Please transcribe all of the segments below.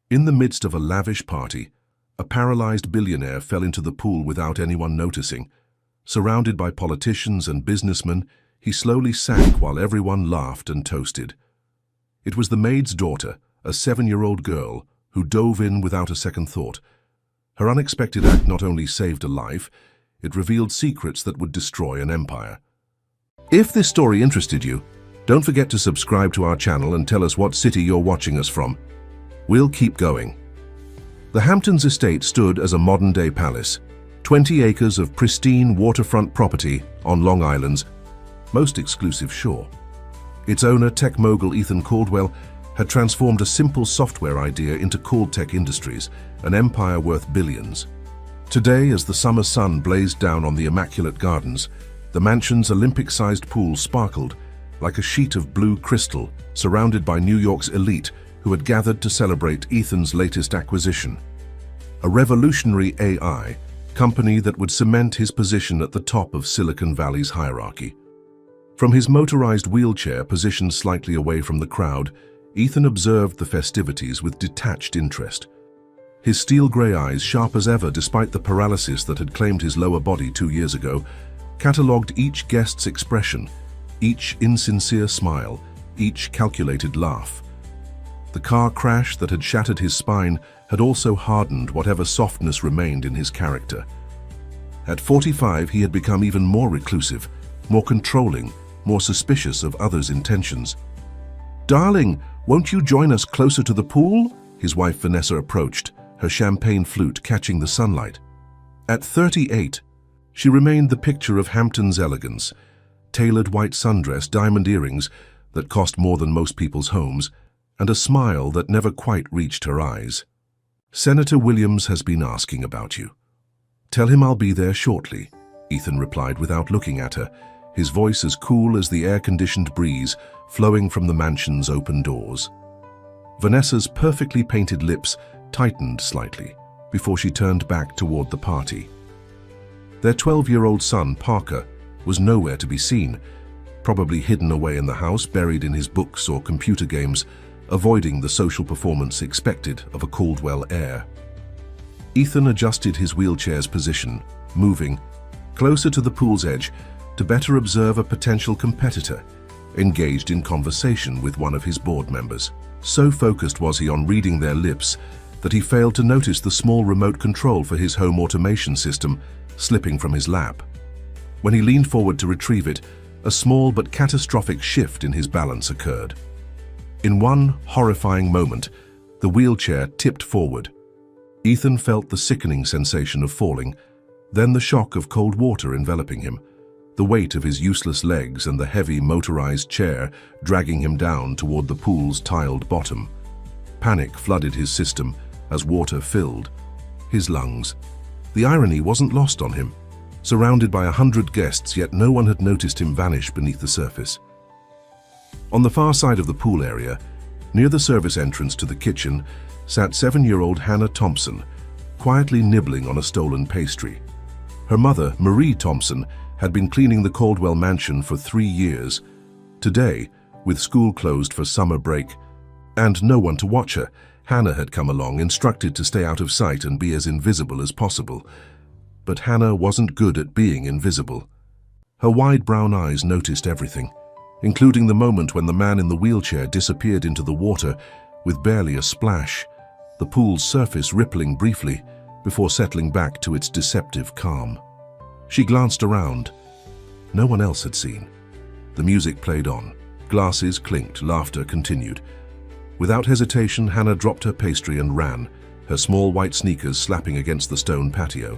In the midst of a lavish party, a paralyzed billionaire fell into the pool without anyone noticing. Surrounded by politicians and businessmen, he slowly sank while everyone laughed and toasted. It was the Maid'S daughter, a 7-year-old girl, who dove in without a second thought. Her unexpected act not only saved a life, it revealed secrets that would destroy an empire. If this story interested you, don't forget to subscribe to our channel and tell us what city you're watching us from. We'll keep going. The Hamptons estate stood as a modern-day palace, 20 acres of pristine waterfront property on Long Island's most exclusive shore. Its owner, tech mogul Ethan Caldwell, had transformed a simple software idea into Caldtech Industries, an empire worth billions. Today, as the summer sun blazed down on the immaculate gardens, the mansion's Olympic-sized pool sparkled like a sheet of blue crystal surrounded by New York's elite who had gathered to celebrate Ethan's latest acquisition. A revolutionary AI company that would cement his position at the top of Silicon Valley's hierarchy. From his motorized wheelchair positioned slightly away from the crowd, Ethan observed the festivities with detached interest. His steel-gray eyes, sharp as ever despite the paralysis that had claimed his lower body 2 years ago, catalogued each guest's expression, each insincere smile, each calculated laugh. The car crash that had shattered his spine had also hardened whatever softness remained in his character. At 45, he had become even more reclusive, more controlling, more suspicious of others' intentions. "Darling, won't you join us closer to the pool?" his wife Vanessa approached, her champagne flute catching the sunlight. At 38, she remained the picture of Hampton's elegance, tailored white sundress, diamond earrings that cost more than most people's homes, and a smile that never quite reached her eyes. "Senator Williams has been asking about you. Tell him I'll be there shortly," Ethan replied without looking at her, his voice as cool as the air-conditioned breeze flowing from the mansion's open doors. Vanessa's perfectly painted lips tightened slightly before she turned back toward the party. Their 12-year-old son, Parker, was nowhere to be seen, probably hidden away in the house, buried in his books or computer games, avoiding the social performance expected of a Caldwell heir. Ethan adjusted his wheelchair's position, moving closer to the pool's edge to better observe a potential competitor, engaged in conversation with one of his board members. So focused was he on reading their lips that he failed to notice the small remote control for his home automation system slipping from his lap. When he leaned forward to retrieve it, a small but catastrophic shift in his balance occurred. In one horrifying moment, the wheelchair tipped forward. Ethan felt the sickening sensation of falling, then the shock of cold water enveloping him, the weight of his useless legs and the heavy motorized chair dragging him down toward the pool's tiled bottom. Panic flooded his system as water filled his lungs. The irony wasn't lost on him. Surrounded by 100 guests, yet no one had noticed him vanish beneath the surface. On the far side of the pool area, near the service entrance to the kitchen, sat 7-year-old Hannah Thompson, quietly nibbling on a stolen pastry. Her mother, Marie Thompson, had been cleaning the Caldwell mansion for 3 years. Today, with school closed for summer break and no one to watch her, Hannah had come along, instructed to stay out of sight and be as invisible as possible. But Hannah wasn't good at being invisible. Her wide brown eyes noticed everything, including the moment when the man in the wheelchair disappeared into the water with barely a splash, the pool's surface rippling briefly before settling back to its deceptive calm. She glanced around. No one else had seen. The music played on. Glasses clinked, laughter continued. Without hesitation, Hannah dropped her pastry and ran, her small white sneakers slapping against the stone patio.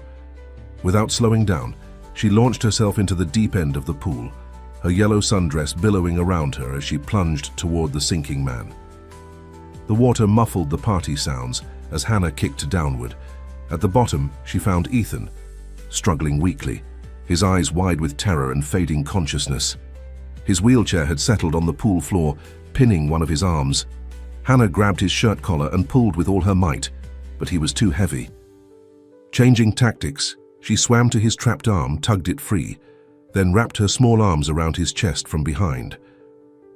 Without slowing down, she launched herself into the deep end of the pool, her yellow sundress billowing around her as she plunged toward the sinking man. The water muffled the party sounds as Hannah kicked downward. At the bottom, she found Ethan, struggling weakly, his eyes wide with terror and fading consciousness. His wheelchair had settled on the pool floor, pinning one of his arms. Hannah grabbed his shirt collar and pulled with all her might, but he was too heavy. Changing tactics, she swam to his trapped arm, tugged it free, then wrapped her small arms around his chest from behind.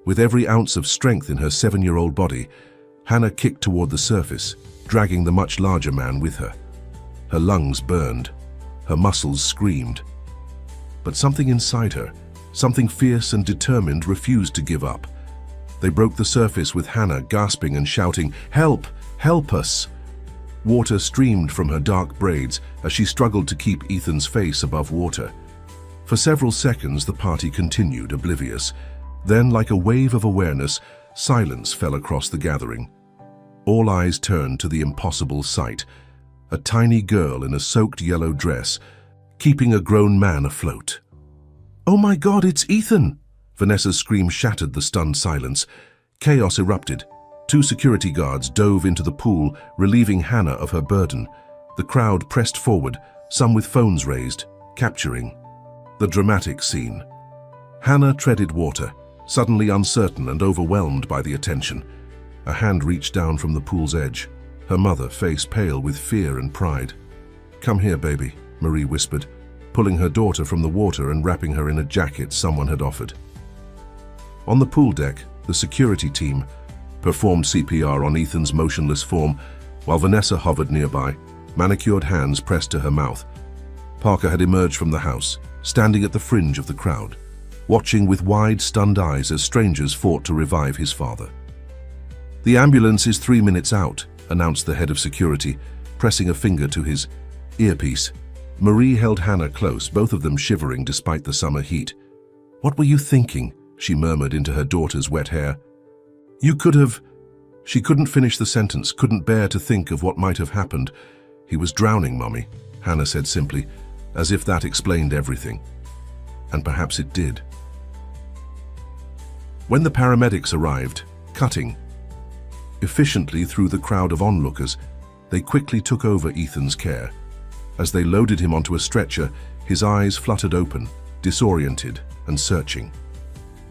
With every ounce of strength in her 7-year-old body, Hannah kicked toward the surface, dragging the much larger man with her. Her lungs burned. Her muscles screamed. But something inside her, something fierce and determined, refused to give up. They broke the surface with Hannah gasping and shouting, "Help! Help us!" Water streamed from her dark braids as she struggled to keep Ethan's face above water. For several seconds, the party continued, oblivious. Then, like a wave of awareness, silence fell across the gathering. All eyes turned to the impossible sight: a tiny girl in a soaked yellow dress, keeping a grown man afloat. "Oh my God, it's Ethan!" Vanessa's scream shattered the stunned silence. Chaos erupted. 2 security guards dove into the pool, relieving Hannah of her burden. The crowd pressed forward, some with phones raised, capturing the dramatic scene. Hannah treaded water, suddenly uncertain and overwhelmed by the attention. A hand reached down from the pool's edge, her mother, face pale with fear and pride. "Come here, baby," Marie whispered, pulling her daughter from the water and wrapping her in a jacket someone had offered. On the pool deck, the security team performed CPR on Ethan's motionless form, while Vanessa hovered nearby, manicured hands pressed to her mouth. Parker had emerged from the house, standing at the fringe of the crowd, watching with wide, stunned eyes as strangers fought to revive his father. "The ambulance is 3 minutes out," announced the head of security, pressing a finger to his earpiece. Marie held Hannah close, both of them shivering despite the summer heat. "What were you thinking?" she murmured into her daughter's wet hair. "You could have—" She couldn't finish the sentence, couldn't bear to think of what might have happened. "He was drowning, Mommy," Hannah said simply, as if that explained everything. And perhaps it did. When the paramedics arrived, cutting efficiently through the crowd of onlookers, they quickly took over Ethan's care. As they loaded him onto a stretcher, his eyes fluttered open, disoriented and searching.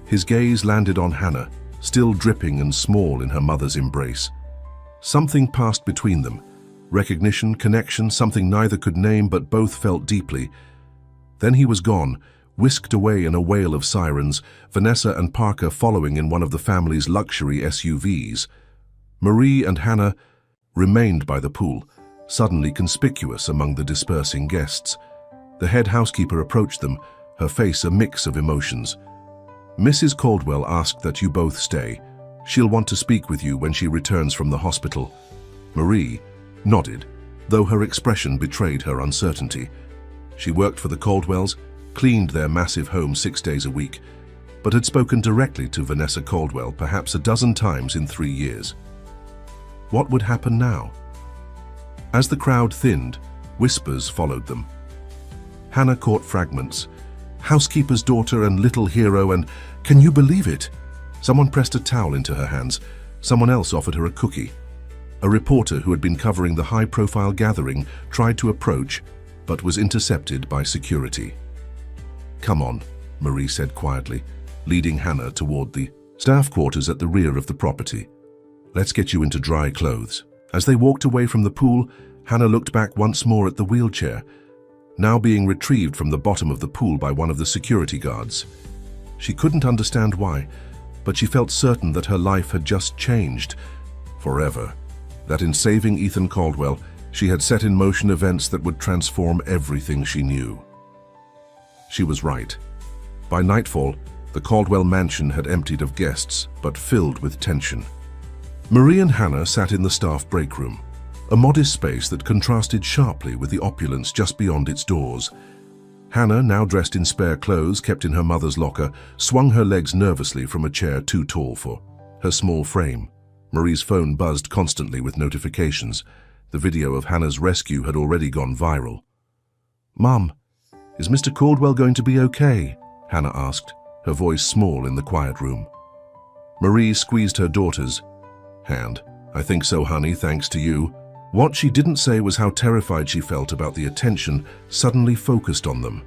His gaze landed on Hannah, still dripping and small in her mother's embrace. Something passed between them. Recognition, connection, something neither could name but both felt deeply. Then he was gone, whisked away in a wail of sirens, Vanessa and Parker following in one of the family's luxury SUVs. Marie and Hannah remained by the pool, suddenly conspicuous among the dispersing guests. The head housekeeper approached them, her face a mix of emotions. "Mrs. Caldwell asked that you both stay. She'll want to speak with you when she returns from the hospital." Marie nodded, though her expression betrayed her uncertainty. She worked for the Caldwells, cleaned their massive home 6 days a week, but had spoken directly to Vanessa Caldwell perhaps a dozen times in 3 years. What would happen now? As the crowd thinned, whispers followed them. Hannah caught fragments. "Housekeeper's daughter and little hero and can you believe it?" Someone pressed a towel into her hands. Someone else offered her a cookie. A reporter who had been covering the high-profile gathering tried to approach, but was intercepted by security. "Come on," Marie said quietly, leading Hannah toward the staff quarters at the rear of the property. "Let's get you into dry clothes." As they walked away from the pool, Hannah looked back once more at the wheelchair, now being retrieved from the bottom of the pool by one of the security guards. She couldn't understand why, but she felt certain that her life had just changed forever, that in saving Ethan Caldwell, she had set in motion events that would transform everything she knew. She was right. By nightfall, the Caldwell mansion had emptied of guests, but filled with tension. Marie and Hannah sat in the staff break room, a modest space that contrasted sharply with the opulence just beyond its doors. Hannah, now dressed in spare clothes kept in her mother's locker, swung her legs nervously from a chair too tall for her small frame. Marie's phone buzzed constantly with notifications. The video of Hannah's rescue had already gone viral. "Mom, is Mr. Caldwell going to be okay?" Hannah asked, her voice small in the quiet room. Marie squeezed her daughter's hand. "I think so, honey, thanks to you." What she didn't say was how terrified she felt about the attention suddenly focused on them.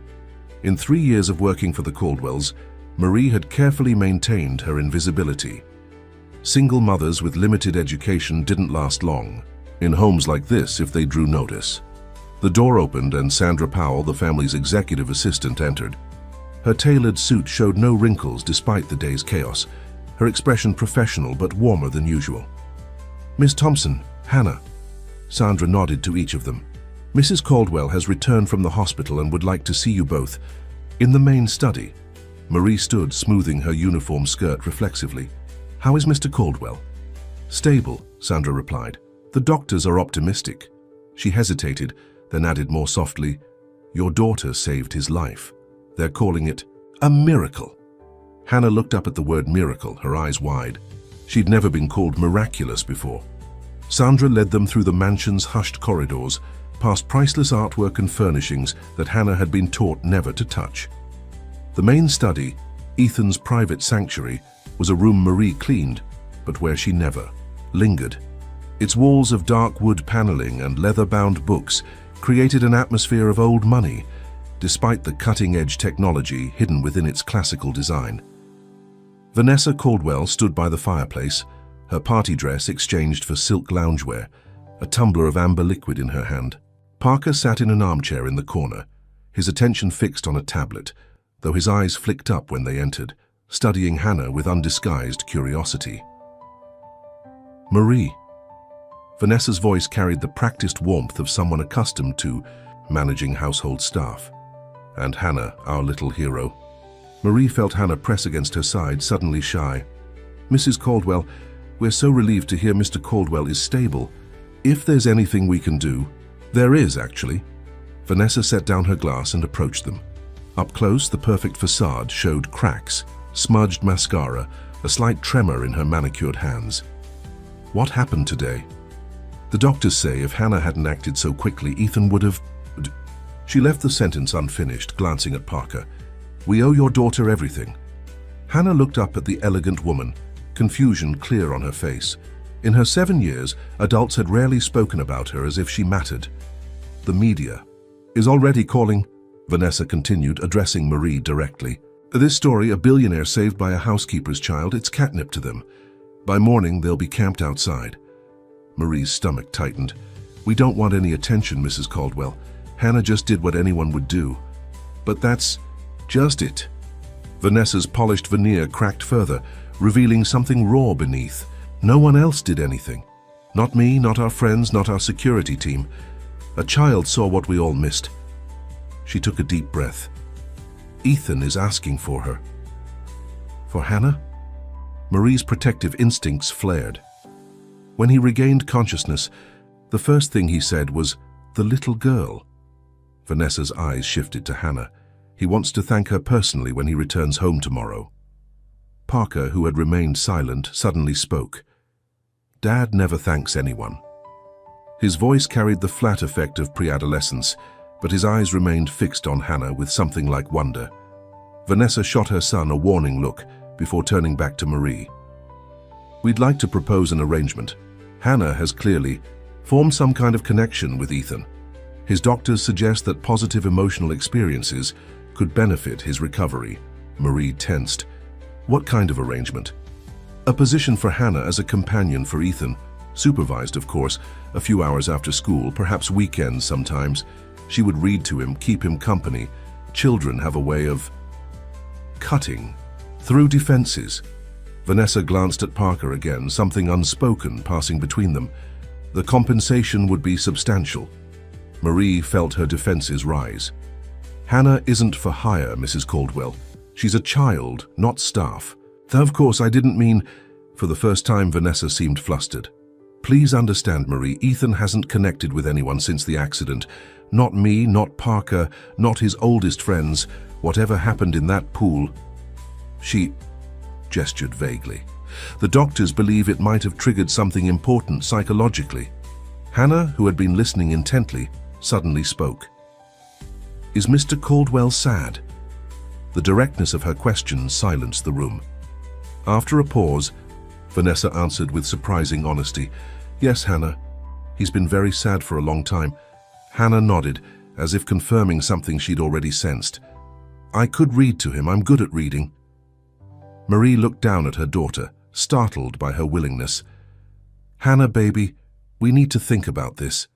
In 3 years of working for the Caldwells, Marie had carefully maintained her invisibility. Single mothers with limited education didn't last long in homes like this if they drew notice. The door opened and Sandra Powell, the family's executive assistant, entered. Her tailored suit showed no wrinkles despite the day's chaos, her expression professional but warmer than usual. "Miss Thompson, Hannah." Sandra nodded to each of them. Mrs. Caldwell has returned from the hospital and would like to see you both. In the main study. Marie stood, smoothing her uniform skirt reflexively. How is Mr. Caldwell? Stable, Sandra replied. The doctors are optimistic. She hesitated, then added more softly, Your daughter saved his life. They're calling it a miracle. Hannah looked up at the word miracle, her eyes wide. She'd never been called miraculous before. Sandra led them through the mansion's hushed corridors, past priceless artwork and furnishings that Hannah had been taught never to touch. The main study, Ethan's private sanctuary, was a room Marie cleaned, but where she never lingered. Its walls of dark wood paneling and leather-bound books created an atmosphere of old money, despite the cutting-edge technology hidden within its classical design. Vanessa Caldwell stood by the fireplace, her party dress exchanged for silk loungewear, a tumbler of amber liquid in her hand. Parker sat in an armchair in the corner, his attention fixed on a tablet, though his eyes flicked up when they entered, studying Hannah with undisguised curiosity. Marie. Vanessa's voice carried the practiced warmth of someone accustomed to managing household staff. And Hannah, our little hero. Marie felt Hannah press against her side, suddenly shy. Mrs. Caldwell, we're so relieved to hear Mr. Caldwell is stable. If there's anything we can do, there is, actually. Vanessa set down her glass and approached them. Up close, the perfect facade showed cracks, smudged mascara, a slight tremor in her manicured hands. What happened today? The doctors say if Hannah hadn't acted so quickly, Ethan would have... She left the sentence unfinished, glancing at Parker. We owe your daughter everything. Hannah looked up at the elegant woman, confusion clear on her face. In her 7 years, adults had rarely spoken about her as if she mattered. The media is already calling, Vanessa continued, addressing Marie directly. This story, a billionaire saved by a housekeeper's child, it's catnip to them. By morning, they'll be camped outside. Marie's stomach tightened. We don't want any attention, Mrs. Caldwell. Hannah just did what anyone would do. But that's just it. Vanessa's polished veneer cracked further, revealing something raw beneath. No one else did anything. Not me, not our friends, not our security team. A child saw what we all missed. She took a deep breath. Ethan is asking for her. For Hannah? Marie's protective instincts flared. When he regained consciousness, the first thing he said was, the little girl. Vanessa's eyes shifted to Hannah. He wants to thank her personally when he returns home tomorrow. Parker, who had remained silent, suddenly spoke. Dad never thanks anyone. His voice carried the flat effect of pre-adolescence, but his eyes remained fixed on Hannah with something like wonder. Vanessa shot her son a warning look before turning back to Marie. We'd like to propose an arrangement. Hannah has clearly formed some kind of connection with Ethan. His doctors suggest that positive emotional experiences could benefit his recovery. Marie tensed. What kind of arrangement? A position for Hannah as a companion for Ethan, supervised, of course, a few hours after school, perhaps weekends sometimes. She would read to him, keep him company. Children have a way of cutting through defenses. Vanessa glanced at Parker again, something unspoken passing between them. The compensation would be substantial. Marie felt her defenses rise. Hannah isn't for hire, Mrs. Caldwell. She's a child, not staff. Though, of course, I didn't mean... For the first time, Vanessa seemed flustered. Please understand, Marie, Ethan hasn't connected with anyone since the accident. Not me, not Parker, not his oldest friends. Whatever happened in that pool... She gestured vaguely. The doctors believe it might have triggered something important psychologically. Hannah, who had been listening intently, suddenly spoke. Is Mr. Caldwell sad? The directness of her question silenced the room. After a pause, Vanessa answered with surprising honesty. Yes, Hannah. He's been very sad for a long time. Hannah nodded, as if confirming something she'd already sensed. I could read to him. I'm good at reading. Marie looked down at her daughter, startled by her willingness. Hannah, baby, we need to think about this.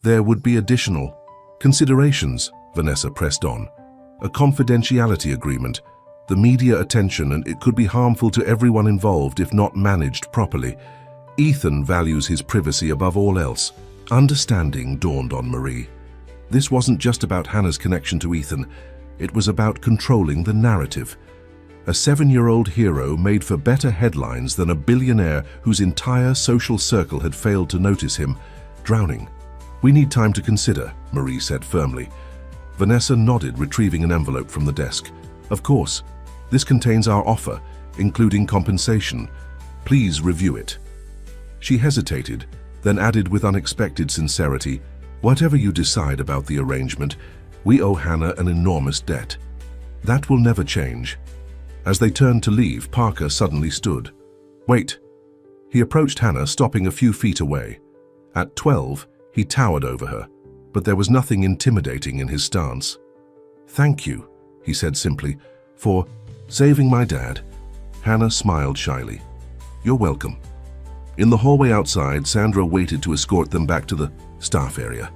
There would be additional considerations, Vanessa pressed on. A confidentiality agreement, the media attention, and it could be harmful to everyone involved if not managed properly. Ethan values his privacy above all else. Understanding dawned on Marie. This wasn't just about Hannah's connection to Ethan, it was about controlling the narrative. A 7-year-old hero made for better headlines than a billionaire whose entire social circle had failed to notice him, drowning. "We need time to consider," Marie said firmly. Vanessa nodded, retrieving an envelope from the desk. "Of course. This contains our offer, including compensation. Please review it." She hesitated, then added with unexpected sincerity, "Whatever you decide about the arrangement, we owe Hannah an enormous debt. That will never change." As they turned to leave, Parker suddenly stood. "Wait." He approached Hannah, stopping a few feet away. At 12, he towered over her, but there was nothing intimidating in his stance. "Thank you," he said simply, "for saving my dad." Hannah smiled shyly. "You're welcome." In the hallway outside, Sandra waited to escort them back to the staff area.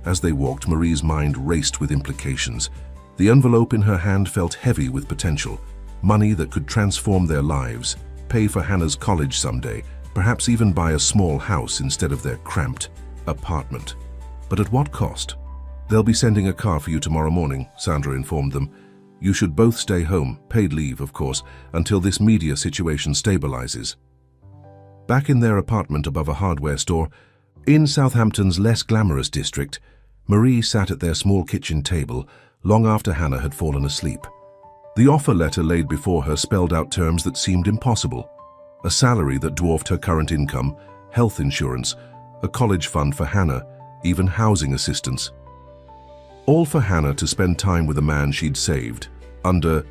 As they walked, Marie's mind raced with implications. The envelope in her hand felt heavy with potential. Money that could transform their lives, pay for Hannah's college someday, perhaps even buy a small house instead of their cramped apartment. But at what cost? "They'll be sending a car for you tomorrow morning," Sandra informed them. "You should both stay home, paid leave of course, until this media situation stabilizes." Back in their apartment above a hardware store, in Southampton's less glamorous district, Marie sat at their small kitchen table long after Hannah had fallen asleep. The offer letter laid before her spelled out terms that seemed impossible. A salary that dwarfed her current income, health insurance, a college fund for Hannah, even housing assistance. All for Hannah to spend time with a man she'd saved, under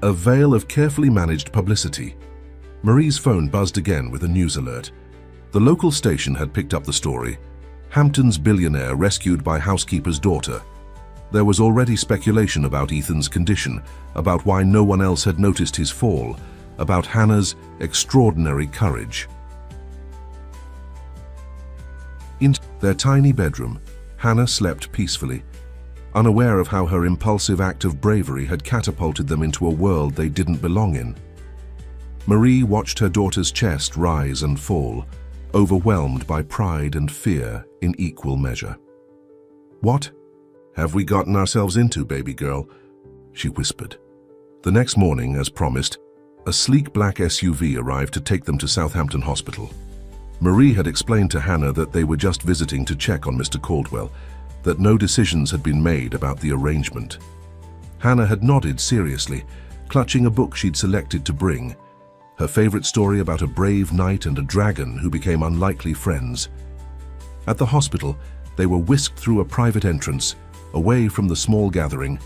a veil of carefully managed publicity. Marie's phone buzzed again with a news alert. The local station had picked up the story. Hampton's billionaire rescued by housekeeper's daughter. There was already speculation about Ethan's condition, about why no one else had noticed his fall, about Hannah's extraordinary courage. In their tiny bedroom, Hannah slept peacefully, unaware of how her impulsive act of bravery had catapulted them into a world they didn't belong in. Marie watched her daughter's chest rise and fall, overwhelmed by pride and fear in equal measure. "What have we gotten ourselves into, baby girl?" she whispered. The next morning, as promised, a sleek black SUV arrived to take them to Southampton Hospital. Marie had explained to Hannah that they were just visiting to check on Mr. Caldwell, that no decisions had been made about the arrangement. Hannah had nodded seriously, clutching a book she'd selected to bring, her favorite story about a brave knight and a dragon who became unlikely friends. At the hospital, they were whisked through a private entrance, away from the small gathering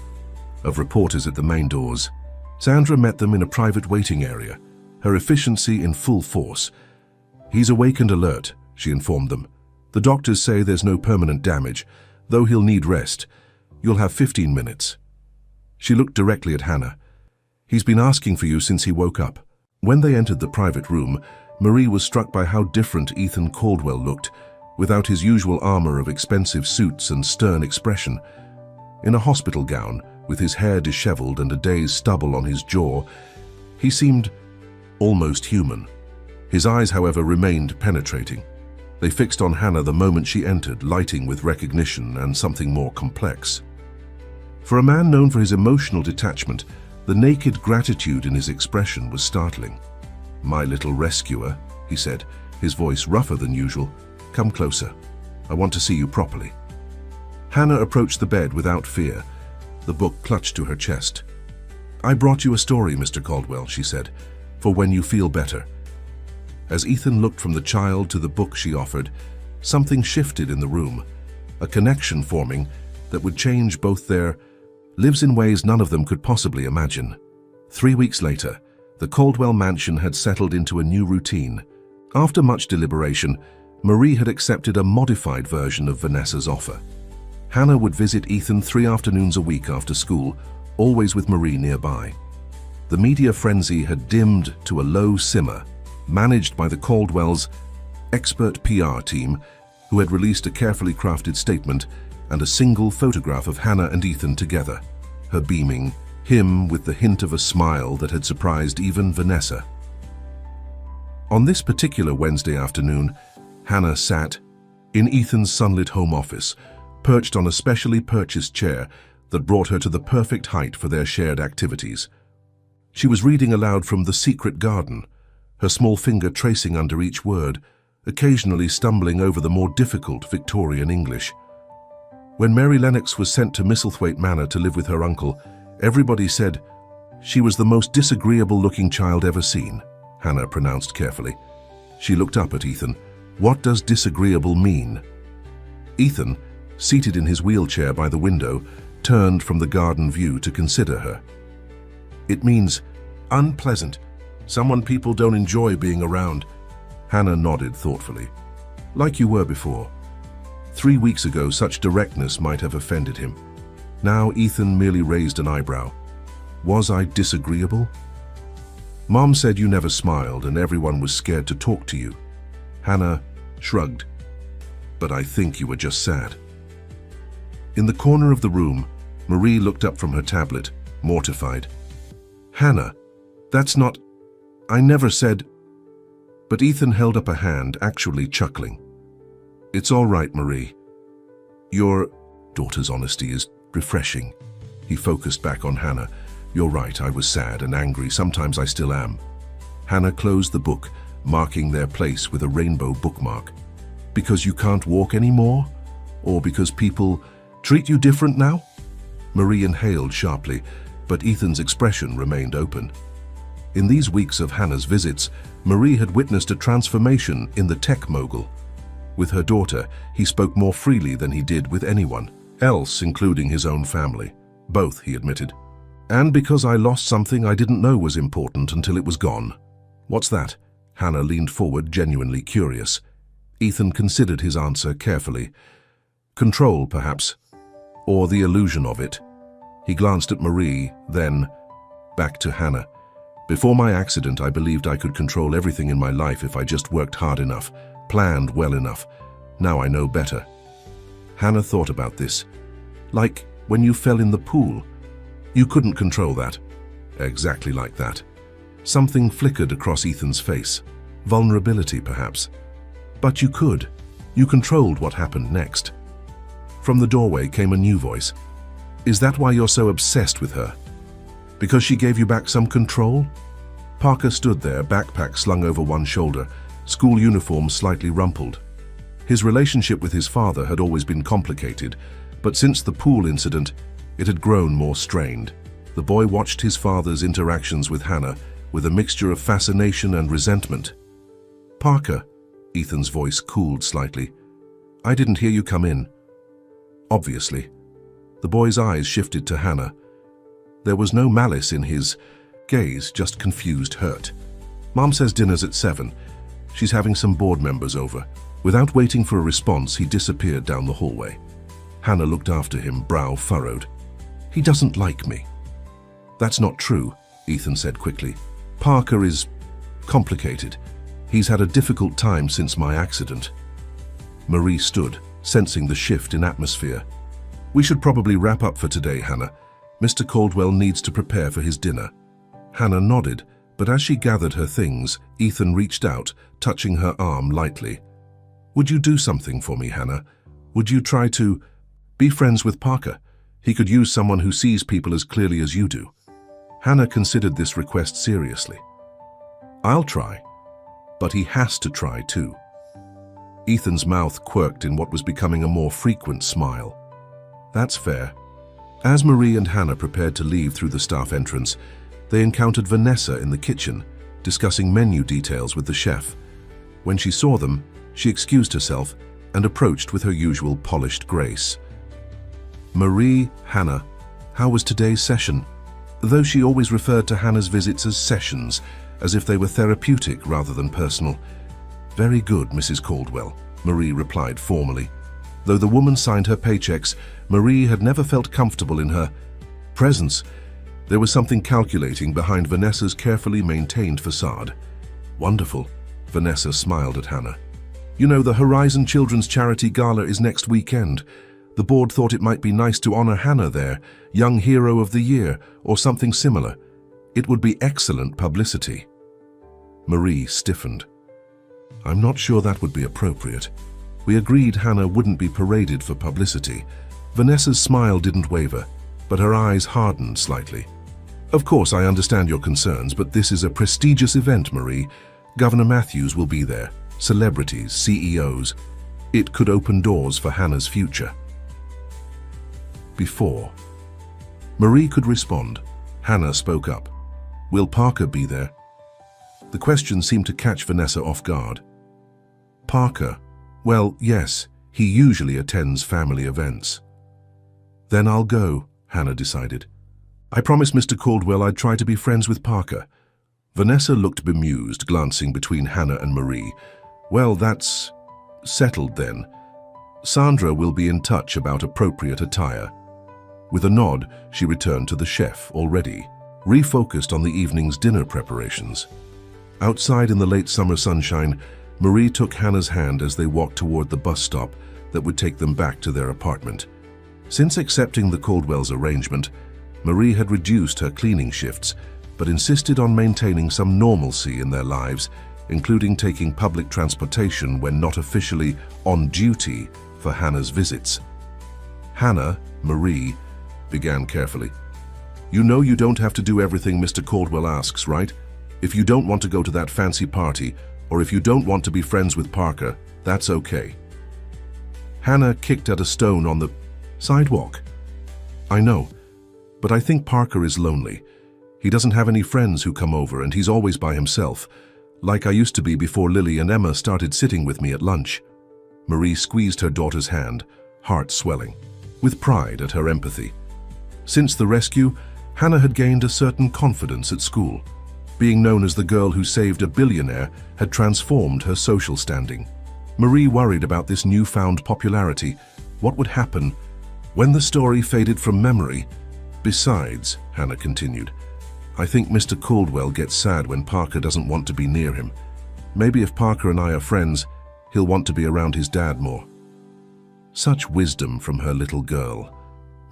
of reporters at the main doors. Sandra met them in a private waiting area, her efficiency in full force. "He's awake and alert," she informed them. "The doctors say there's no permanent damage, though he'll need rest. You'll have 15 minutes. She looked directly at Hannah. "He's been asking for you since he woke up." When they entered the private room, Marie was struck by how different Ethan Caldwell looked, without his usual armor of expensive suits and stern expression. In a hospital gown, with his hair disheveled and a day's stubble on his jaw, he seemed almost human. His eyes, however, remained penetrating. They fixed on Hannah the moment she entered, lighting with recognition and something more complex. For a man known for his emotional detachment, the naked gratitude in his expression was startling. "My little rescuer," he said, his voice rougher than usual. "Come closer. I want to see you properly." Hannah approached the bed without fear, the book clutched to her chest. "I brought you a story, Mr. Caldwell," she said, "for when you feel better." As Ethan looked from the child to the book she offered, something shifted in the room, a connection forming that would change both their lives in ways none of them could possibly imagine. 3 weeks later, the Caldwell mansion had settled into a new routine. After much deliberation, Marie had accepted a modified version of Vanessa's offer. Hannah would visit Ethan 3 afternoons a week after school, always with Marie nearby. The media frenzy had dimmed to a low simmer, managed by the Caldwells' expert PR team, who had released a carefully crafted statement and a single photograph of Hannah and Ethan together, her beaming, him with the hint of a smile that had surprised even Vanessa. On this particular Wednesday afternoon, Hannah sat, in Ethan's sunlit home office, perched on a specially purchased chair that brought her to the perfect height for their shared activities. She was reading aloud from The Secret Garden, her small finger tracing under each word, occasionally stumbling over the more difficult Victorian English. When Mary Lennox was sent to Misselthwaite Manor to live with her uncle, everybody said she was the most disagreeable-looking child ever seen, Hannah pronounced carefully. She looked up at Ethan. What does disagreeable mean? Ethan, seated in his wheelchair by the window, turned from the garden view to consider her. It means unpleasant, someone people don't enjoy being around. Hannah nodded thoughtfully. Like you were before. 3 weeks ago, such directness might have offended him. Now Ethan merely raised an eyebrow. Was I disagreeable? Mom said you never smiled and everyone was scared to talk to you. Hannah shrugged. But I think you were just sad. In the corner of the room, Marie looked up from her tablet, mortified. Hannah, that's not... I never said... But Ethan held up a hand, actually chuckling. It's all right, Marie. Your daughter's honesty is refreshing. He focused back on Hannah. You're right, I was sad and angry. Sometimes I still am. Hannah closed the book, marking their place with a rainbow bookmark. Because you can't walk anymore? Or because people treat you different now? Marie inhaled sharply, but Ethan's expression remained open. In these weeks of Hannah's visits, Marie had witnessed a transformation in the tech mogul. With her daughter, he spoke more freely than he did with anyone else, including his own family. Both, he admitted. And because I lost something I didn't know was important until it was gone. What's that? Hannah leaned forward, genuinely curious. Ethan considered his answer carefully. Control, perhaps. Or the illusion of it. He glanced at Marie, then back to Hannah. Before my accident, I believed I could control everything in my life if I just worked hard enough, planned well enough. Now I know better. Hannah thought about this. Like when you fell in the pool. You couldn't control that. Exactly like that. Something flickered across Ethan's face. Vulnerability, perhaps. But you could. You controlled what happened next. From the doorway came a new voice. Is that why you're so obsessed with her? Because she gave you back some control? Parker stood there, backpack slung over one shoulder, school uniform slightly rumpled. His relationship with his father had always been complicated, but since the pool incident, it had grown more strained. The boy watched his father's interactions with Hannah with a mixture of fascination and resentment. Parker, Ethan's voice cooled slightly. I didn't hear you come in. Obviously. The boy's eyes shifted to Hannah. There was no malice in his gaze, just confused hurt. Mom says dinner's at 7. She's having some board members over. Without waiting for a response, he disappeared down the hallway. Hannah looked after him, brow furrowed. He doesn't like me. That's not true, Ethan said quickly. Parker is complicated. He's had a difficult time since my accident. Marie stood, sensing the shift in atmosphere. We should probably wrap up for today, Hannah. Mr. Caldwell needs to prepare for his dinner. Hannah nodded, but as she gathered her things, Ethan reached out, touching her arm lightly. Would you do something for me, Hannah? Would you try to be friends with Parker? He could use someone who sees people as clearly as you do. Hannah considered this request seriously. I'll try, but he has to try too. Ethan's mouth quirked in what was becoming a more frequent smile. That's fair. As Marie and Hannah prepared to leave through the staff entrance, they encountered Vanessa in the kitchen, discussing menu details with the chef. When she saw them, she excused herself and approached with her usual polished grace. Marie, Hannah, how was today's session? Though she always referred to Hannah's visits as sessions, as if they were therapeutic rather than personal. Very good, Mrs. Caldwell, Marie replied formally. Though the woman signed her paychecks, Marie had never felt comfortable in her presence. There was something calculating behind Vanessa's carefully maintained facade. Wonderful, Vanessa smiled at Hannah. You know, the Horizon Children's Charity Gala is next weekend. The board thought it might be nice to honor Hannah there, Young Hero of the Year, or something similar. It would be excellent publicity. Marie stiffened. I'm not sure that would be appropriate. We agreed Hannah wouldn't be paraded for publicity. Vanessa's smile didn't waver, but her eyes hardened slightly. Of course, I understand your concerns, but this is a prestigious event, Marie. Governor Matthews will be there, celebrities, CEOs. It could open doors for Hannah's future. Before Marie could respond, Hannah spoke up. Will Parker be there? The question seemed to catch Vanessa off guard. Parker? Well, yes, he usually attends family events. Then I'll go, Hannah decided. I promised Mr. Caldwell I'd try to be friends with Parker. Vanessa looked bemused, glancing between Hannah and Marie. Well, that's settled then. Sandra will be in touch about appropriate attire. With a nod, she returned to the chef, already refocused on the evening's dinner preparations. Outside in the late summer sunshine, Marie took Hannah's hand as they walked toward the bus stop that would take them back to their apartment. Since accepting the Caldwell's arrangement, Marie had reduced her cleaning shifts, but insisted on maintaining some normalcy in their lives, including taking public transportation when not officially on duty for Hannah's visits. Hannah, Marie, began carefully. You know you don't have to do everything Mr. Caldwell asks, right? If you don't want to go to that fancy party, or if you don't want to be friends with Parker, that's okay. Hannah kicked at a stone on the sidewalk. I know, but I think Parker is lonely. He doesn't have any friends who come over, and he's always by himself, like I used to be before Lily and Emma started sitting with me at lunch. Marie squeezed her daughter's hand, heart swelling, with pride at her empathy. Since the rescue, Hannah had gained a certain confidence at school. Being known as the girl who saved a billionaire had transformed her social standing. Marie worried about this newfound popularity. What would happen when the story faded from memory? Besides, Hannah continued, I think Mr. Caldwell gets sad when Parker doesn't want to be near him. Maybe if Parker and I are friends, he'll want to be around his dad more. Such wisdom from her little girl.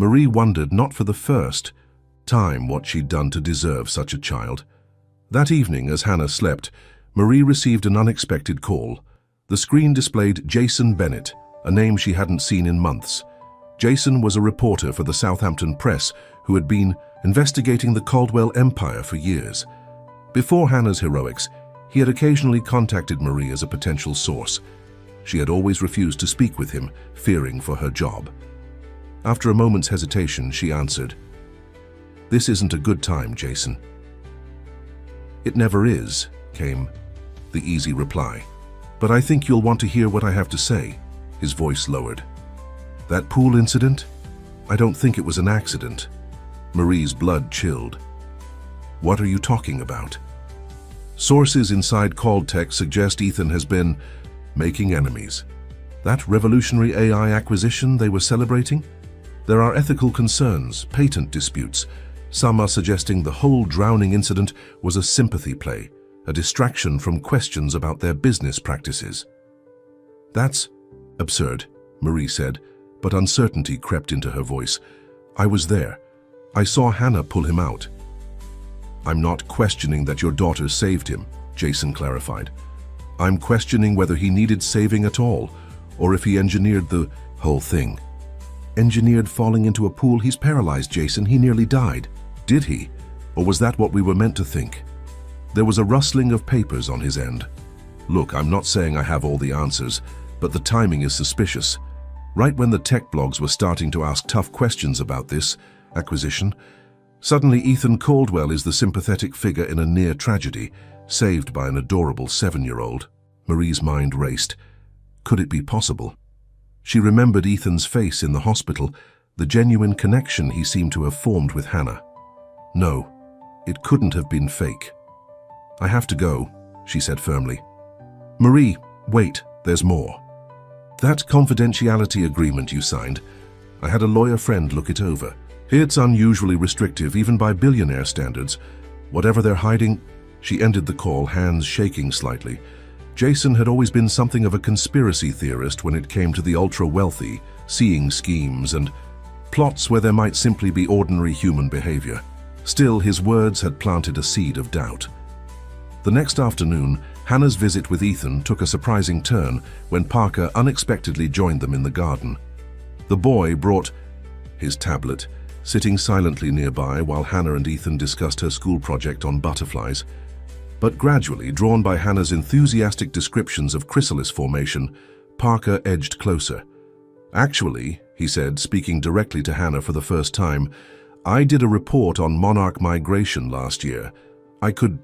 Marie wondered not for the first time what she'd done to deserve such a child. That evening, as Hannah slept, Marie received an unexpected call. The screen displayed Jason Bennett, a name she hadn't seen in months. Jason was a reporter for the Southampton Press who had been investigating the Caldwell empire for years. Before Hannah's heroics, he had occasionally contacted Marie as a potential source. She had always refused to speak with him, fearing for her job. After a moment's hesitation, she answered, This isn't a good time, Jason. It never is, came the easy reply. But I think you'll want to hear what I have to say. His voice lowered. That pool incident? I don't think it was an accident. Marie's blood chilled. What are you talking about? Sources inside Caldtech suggest Ethan has been making enemies. That revolutionary AI acquisition they were celebrating? There are ethical concerns, patent disputes. Some are suggesting the whole drowning incident was a sympathy play, a distraction from questions about their business practices. That's absurd, Marie said, but uncertainty crept into her voice. I was there. I saw Hannah pull him out. I'm not questioning that your daughter saved him, Jason clarified. I'm questioning whether he needed saving at all, or if he engineered the whole thing. Engineered falling into a pool? He's paralyzed, Jason. He nearly died. Did he? Or was that what we were meant to think? There was a rustling of papers on his end. Look, I'm not saying I have all the answers, but the timing is suspicious. Right when the tech blogs were starting to ask tough questions about this acquisition, suddenly Ethan Caldwell is the sympathetic figure in a near tragedy, saved by an adorable 7-year-old. Marie's mind raced. Could it be possible? She remembered Ethan's face in the hospital, the genuine connection he seemed to have formed with Hannah. No, it couldn't have been fake. I have to go, she said firmly. Marie, wait, there's more. That confidentiality agreement you signed, I had a lawyer friend look it over. It's unusually restrictive, even by billionaire standards. Whatever they're hiding, she ended the call, hands shaking slightly. Jason had always been something of a conspiracy theorist when it came to the ultra-wealthy, seeing schemes and plots where there might simply be ordinary human behavior. Still, his words had planted a seed of doubt. The next afternoon, Hannah's visit with Ethan took a surprising turn when Parker unexpectedly joined them in the garden. The boy brought his tablet, sitting silently nearby while Hannah and Ethan discussed her school project on butterflies. But gradually, drawn by Hannah's enthusiastic descriptions of chrysalis formation, Parker edged closer. "Actually," he said, speaking directly to Hannah for the first time, "I did a report on monarch migration last year. I could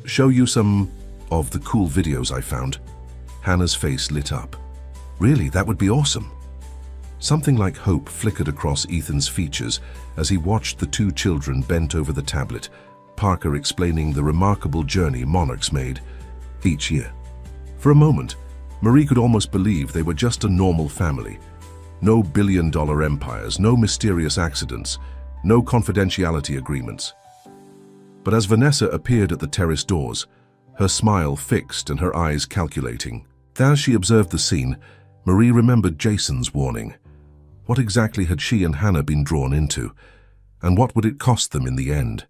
show you some of the cool videos I found." Hannah's face lit up. "Really, that would be awesome." Something like hope flickered across Ethan's features as he watched the two children bent over the tablet, Parker explaining the remarkable journey monarchs made each year. For a moment, Marie could almost believe they were just a normal family. No billion-dollar empires, no mysterious accidents, no confidentiality agreements. But as Vanessa appeared at the terrace doors, her smile fixed and her eyes calculating, as she observed the scene, Marie remembered Jason's warning. What exactly had she and Hannah been drawn into? And what would it cost them in the end?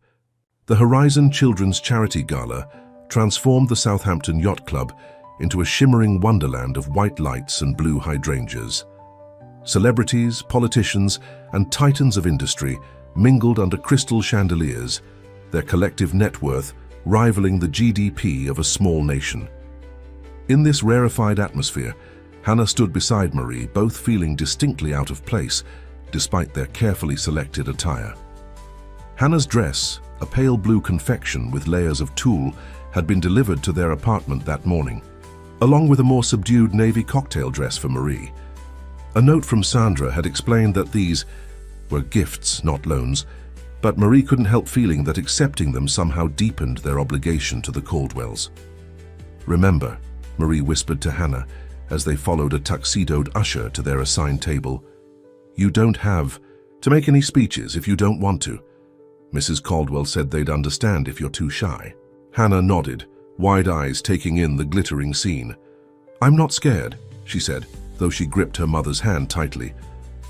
The Horizon Children's Charity Gala transformed the Southampton Yacht Club into a shimmering wonderland of white lights and blue hydrangeas. Celebrities, politicians, and titans of industry mingled under crystal chandeliers, their collective net worth rivaling the GDP of a small nation. In this rarefied atmosphere, Hannah stood beside Marie, both feeling distinctly out of place, despite their carefully selected attire. Hannah's dress, a pale blue confection with layers of tulle, had been delivered to their apartment that morning, along with a more subdued navy cocktail dress for Marie. A note from Sandra had explained that these were gifts, not loans, but Marie couldn't help feeling that accepting them somehow deepened their obligation to the Caldwells. "Remember," Marie whispered to Hannah as they followed a tuxedoed usher to their assigned table, "you don't have to make any speeches if you don't want to. Mrs. Caldwell said they'd understand if you're too shy." Hannah nodded, wide eyes taking in the glittering scene. "I'm not scared," she said, though she gripped her mother's hand tightly.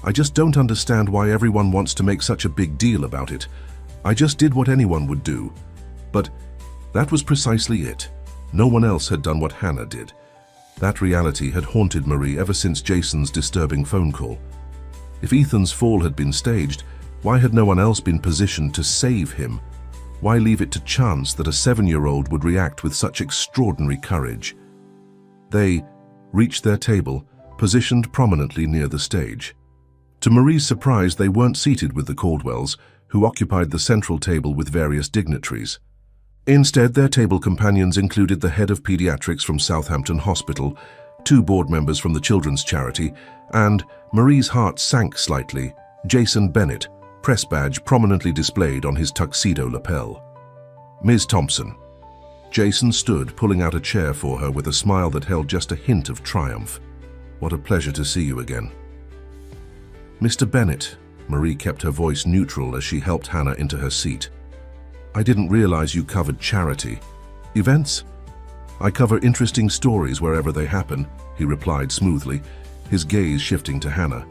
"I just don't understand why everyone wants to make such a big deal about it. I just did what anyone would do." But that was precisely it. No one else had done what Hannah did. That reality had haunted Marie ever since Jason's disturbing phone call. If Ethan's fall had been staged, why had no one else been positioned to save him? Why leave it to chance that a 7-year-old would react with such extraordinary courage? They reached their table, positioned prominently near the stage. To Marie's surprise, they weren't seated with the Caldwells, who occupied the central table with various dignitaries. Instead, their table companions included the head of pediatrics from Southampton Hospital, 2 board members from the children's charity, and, Marie's heart sank slightly, Jason Bennett, press badge prominently displayed on his tuxedo lapel. "Ms. Thompson." Jason stood, pulling out a chair for her with a smile that held just a hint of triumph. "What a pleasure to see you again." "Mr. Bennett," Marie kept her voice neutral as she helped Hannah into her seat. "I didn't realize you covered charity events." "I cover interesting stories wherever they happen," he replied smoothly, his gaze shifting to Hannah.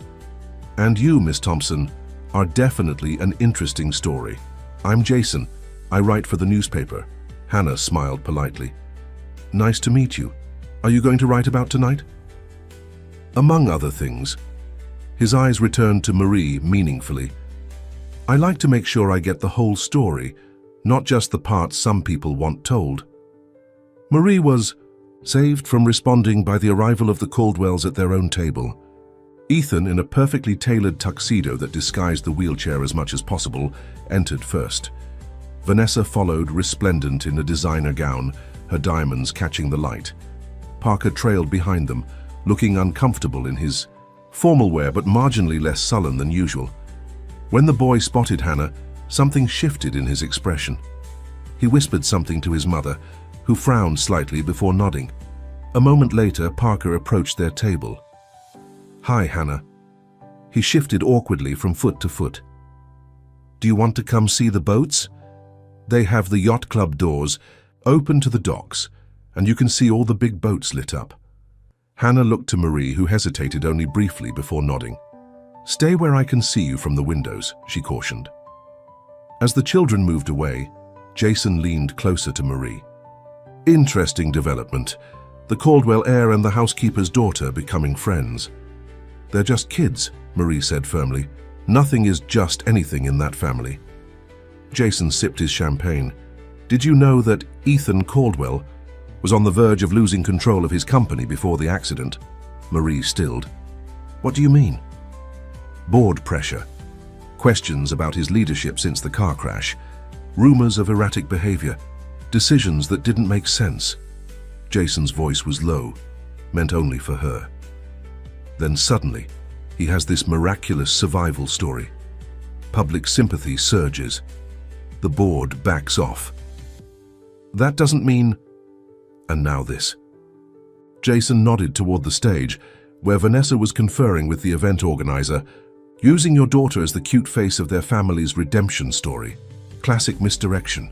"And you, Miss Thompson, are definitely an interesting story. I'm Jason. I write for the newspaper." Hannah smiled politely. "Nice to meet you. Are you going to write about tonight?" "Among other things." His eyes returned to Marie meaningfully. "I like to make sure I get the whole story, not just the parts some people want told." Marie was saved from responding by the arrival of the Caldwells at their own table. Ethan, in a perfectly tailored tuxedo that disguised the wheelchair as much as possible, entered first. Vanessa followed, resplendent in a designer gown, her diamonds catching the light. Parker trailed behind them, looking uncomfortable in his formal wear but marginally less sullen than usual. When the boy spotted Hannah, something shifted in his expression. He whispered something to his mother, who frowned slightly before nodding. A moment later, Parker approached their table. "Hi, Hannah." He shifted awkwardly from foot to foot. "Do you want to come see the boats? They have the yacht club doors open to the docks, and you can see all the big boats lit up." Hannah looked to Marie, who hesitated only briefly before nodding. "Stay where I can see you from the windows," she cautioned. As the children moved away, Jason leaned closer to Marie. Interesting development. The Caldwell heir and the housekeeper's daughter becoming friends. They're just kids, Marie said firmly. Nothing is just anything in that family. Jason sipped his champagne. Did you know that Ethan Caldwell was on the verge of losing control of his company before the accident? Marie stilled. What do you mean? Board pressure. Questions about his leadership since the car crash. Rumors of erratic behavior. Decisions that didn't make sense. Jason's voice was low, meant only for her. Then suddenly, he has this miraculous survival story. Public sympathy surges. The board backs off. That doesn't mean... And now this. Jason nodded toward the stage, where Vanessa was conferring with the event organizer, using your daughter as the cute face of their family's redemption story. Classic misdirection.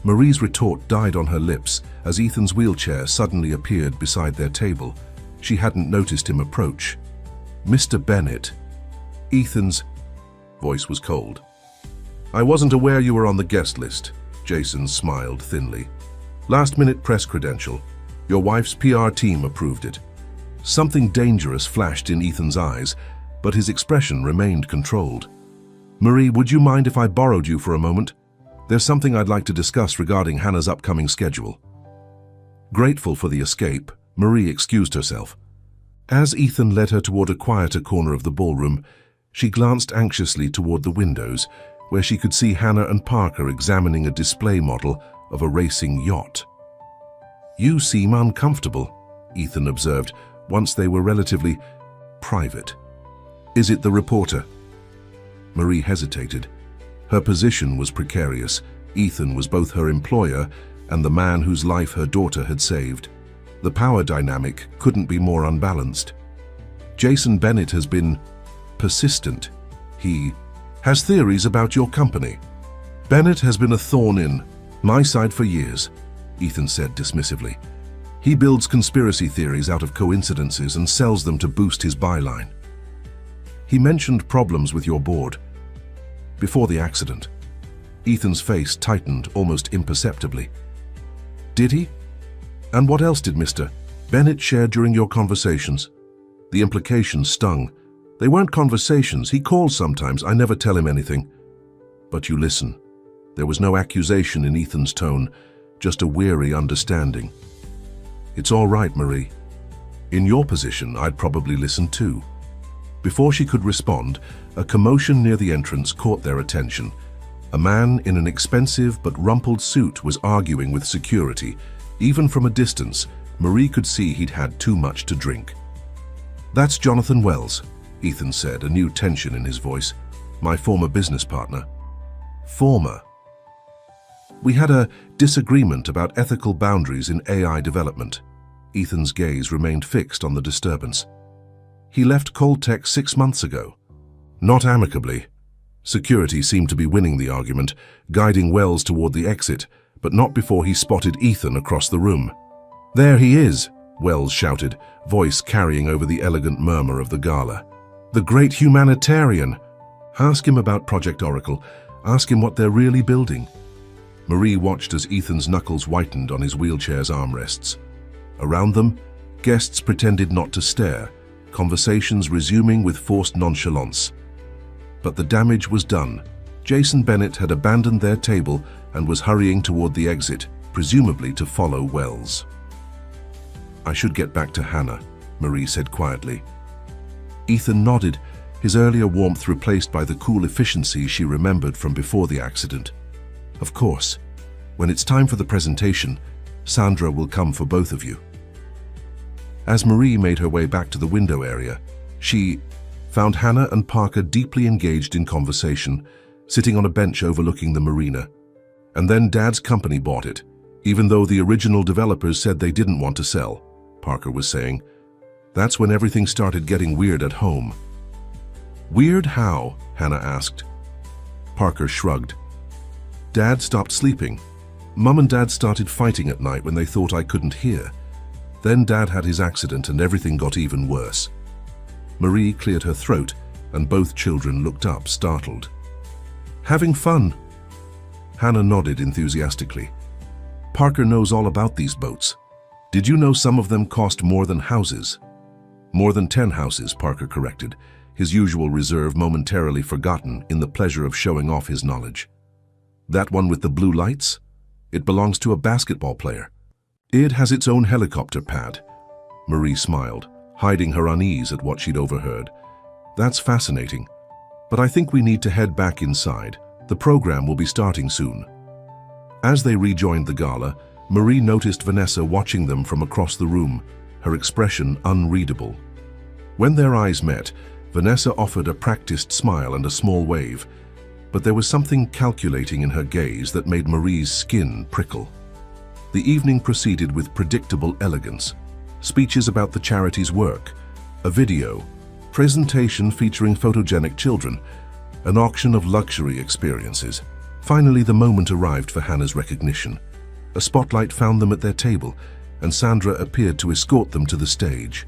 Marie's retort died on her lips as Ethan's wheelchair suddenly appeared beside their table. She hadn't noticed him approach. Mr. Bennett. Ethan's voice was cold. I wasn't aware you were on the guest list. Jason smiled thinly. Last-minute press credential. Your wife's PR team approved it. Something dangerous flashed in Ethan's eyes, but his expression remained controlled. Marie, would you mind if I borrowed you for a moment? There's something I'd like to discuss regarding Hannah's upcoming schedule. Grateful for the escape, Marie excused herself. As Ethan led her toward a quieter corner of the ballroom, she glanced anxiously toward the windows, where she could see Hannah and Parker examining a display model of a racing yacht. You seem uncomfortable, Ethan observed, once they were relatively private. Is it the reporter? Marie hesitated. Her position was precarious. Ethan was both her employer and the man whose life her daughter had saved. The power dynamic couldn't be more unbalanced. Jason Bennett has been persistent. He has theories about your company. Bennett has been a thorn in my side for years, Ethan said dismissively. He builds conspiracy theories out of coincidences and sells them to boost his byline. He mentioned problems with your board. Before the accident, Ethan's face tightened almost imperceptibly. Did he? And what else did Mr. Bennett share during your conversations? The implications stung. They weren't conversations. He calls sometimes. I never tell him anything. But you listen. There was no accusation in Ethan's tone, just a weary understanding. It's all right, Marie. In your position, I'd probably listen too. Before she could respond, a commotion near the entrance caught their attention. A man in an expensive but rumpled suit was arguing with security. Even from a distance, Marie could see he'd had too much to drink. That's Jonathan Wells, Ethan said, a new tension in his voice. My former business partner. Former. We had a disagreement about ethical boundaries in AI development. Ethan's gaze remained fixed on the disturbance. He left Coldtech 6 months ago. Not amicably. Security seemed to be winning the argument, guiding Wells toward the exit, but not before he spotted Ethan across the room. There he is, Wells shouted, voice carrying over the elegant murmur of the gala. The great humanitarian. Ask him about Project Oracle. Ask him what they're really building. Marie watched as Ethan's knuckles whitened on his wheelchair's armrests. Around them, guests pretended not to stare, conversations resuming with forced nonchalance. But the damage was done. Jason Bennett had abandoned their table and was hurrying toward the exit, presumably to follow Wells. I should get back to Hannah, Marie said quietly. Ethan nodded, his earlier warmth replaced by the cool efficiency she remembered from before the accident. Of course, when it's time for the presentation, Sandra will come for both of you. As Marie made her way back to the window area, she found Hannah and Parker deeply engaged in conversation, sitting on a bench overlooking the marina. And then Dad's company bought it, even though the original developers said they didn't want to sell, Parker was saying. That's when everything started getting weird at home. Weird how? Hannah asked. Parker shrugged. Dad stopped sleeping. Mum and Dad started fighting at night when they thought I couldn't hear. Then Dad had his accident and everything got even worse. Marie cleared her throat and both children looked up, startled. Having fun? Hannah nodded enthusiastically. Parker knows all about these boats. Did you know some of them cost more than houses? More than 10 houses, Parker corrected, his usual reserve momentarily forgotten in the pleasure of showing off his knowledge. That one with the blue lights? It belongs to a basketball player. It has its own helicopter pad. Marie smiled, hiding her unease at what she'd overheard. That's fascinating, but I think we need to head back inside. The program will be starting soon. As they rejoined the gala, Marie noticed Vanessa watching them from across the room, her expression unreadable. When their eyes met, Vanessa offered a practiced smile and a small wave, but there was something calculating in her gaze that made Marie's skin prickle. The evening proceeded with predictable elegance. Speeches about the charity's work, a video, presentation featuring photogenic children, an auction of luxury experiences. Finally, the moment arrived for Hannah's recognition. A spotlight found them at their table, and Sandra appeared to escort them to the stage.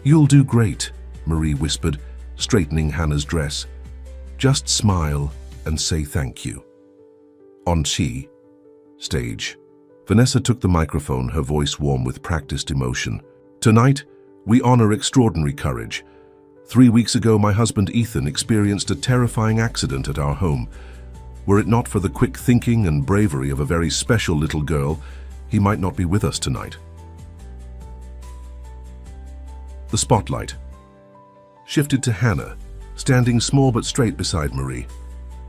"You'll do great," Marie whispered, straightening Hannah's dress. "Just smile and say thank you." On stage, Vanessa took the microphone, her voice warm with practiced emotion. "Tonight, we honor extraordinary courage. 3 weeks ago, my husband Ethan experienced a terrifying accident at our home. Were it not for the quick thinking and bravery of a very special little girl, he might not be with us tonight." The spotlight shifted to Hannah, standing small but straight beside Marie.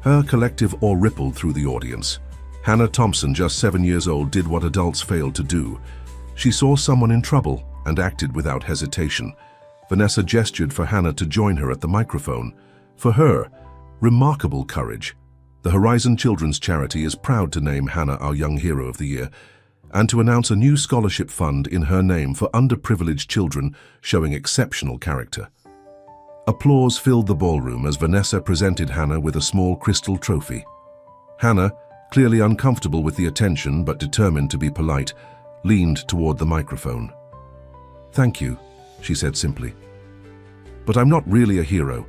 Her collective awe rippled through the audience. Hannah Thompson, just 7 years old, did what adults failed to do. She saw someone in trouble and acted without hesitation. Vanessa gestured for Hannah to join her at the microphone. For her, remarkable courage. The Horizon Children's Charity is proud to name Hannah our Young Hero of the Year and to announce a new scholarship fund in her name for underprivileged children showing exceptional character. Applause filled the ballroom as Vanessa presented Hannah with a small crystal trophy. Hannah, clearly uncomfortable with the attention but determined to be polite, leaned toward the microphone. "Thank you," she said simply. "But I'm not really a hero.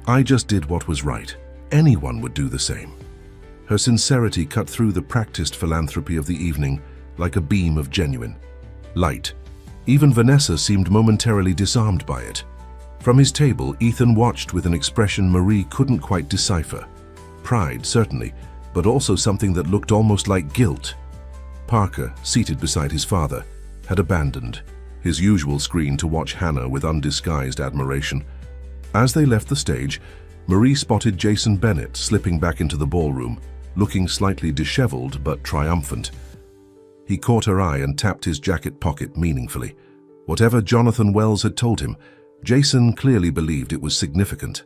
I just did what was right. Anyone would do the same." Her sincerity cut through the practiced philanthropy of the evening like a beam of genuine light. Even Vanessa seemed momentarily disarmed by it. From his table, Ethan watched with an expression Marie couldn't quite decipher. Pride, certainly, but also something that looked almost like guilt. Parker, seated beside his father, had abandoned his usual screen to watch Hannah with undisguised admiration. As they left the stage, Marie spotted Jason Bennett slipping back into the ballroom, looking slightly disheveled but triumphant. He caught her eye and tapped his jacket pocket meaningfully. Whatever Jonathan Wells had told him, Jason clearly believed it was significant.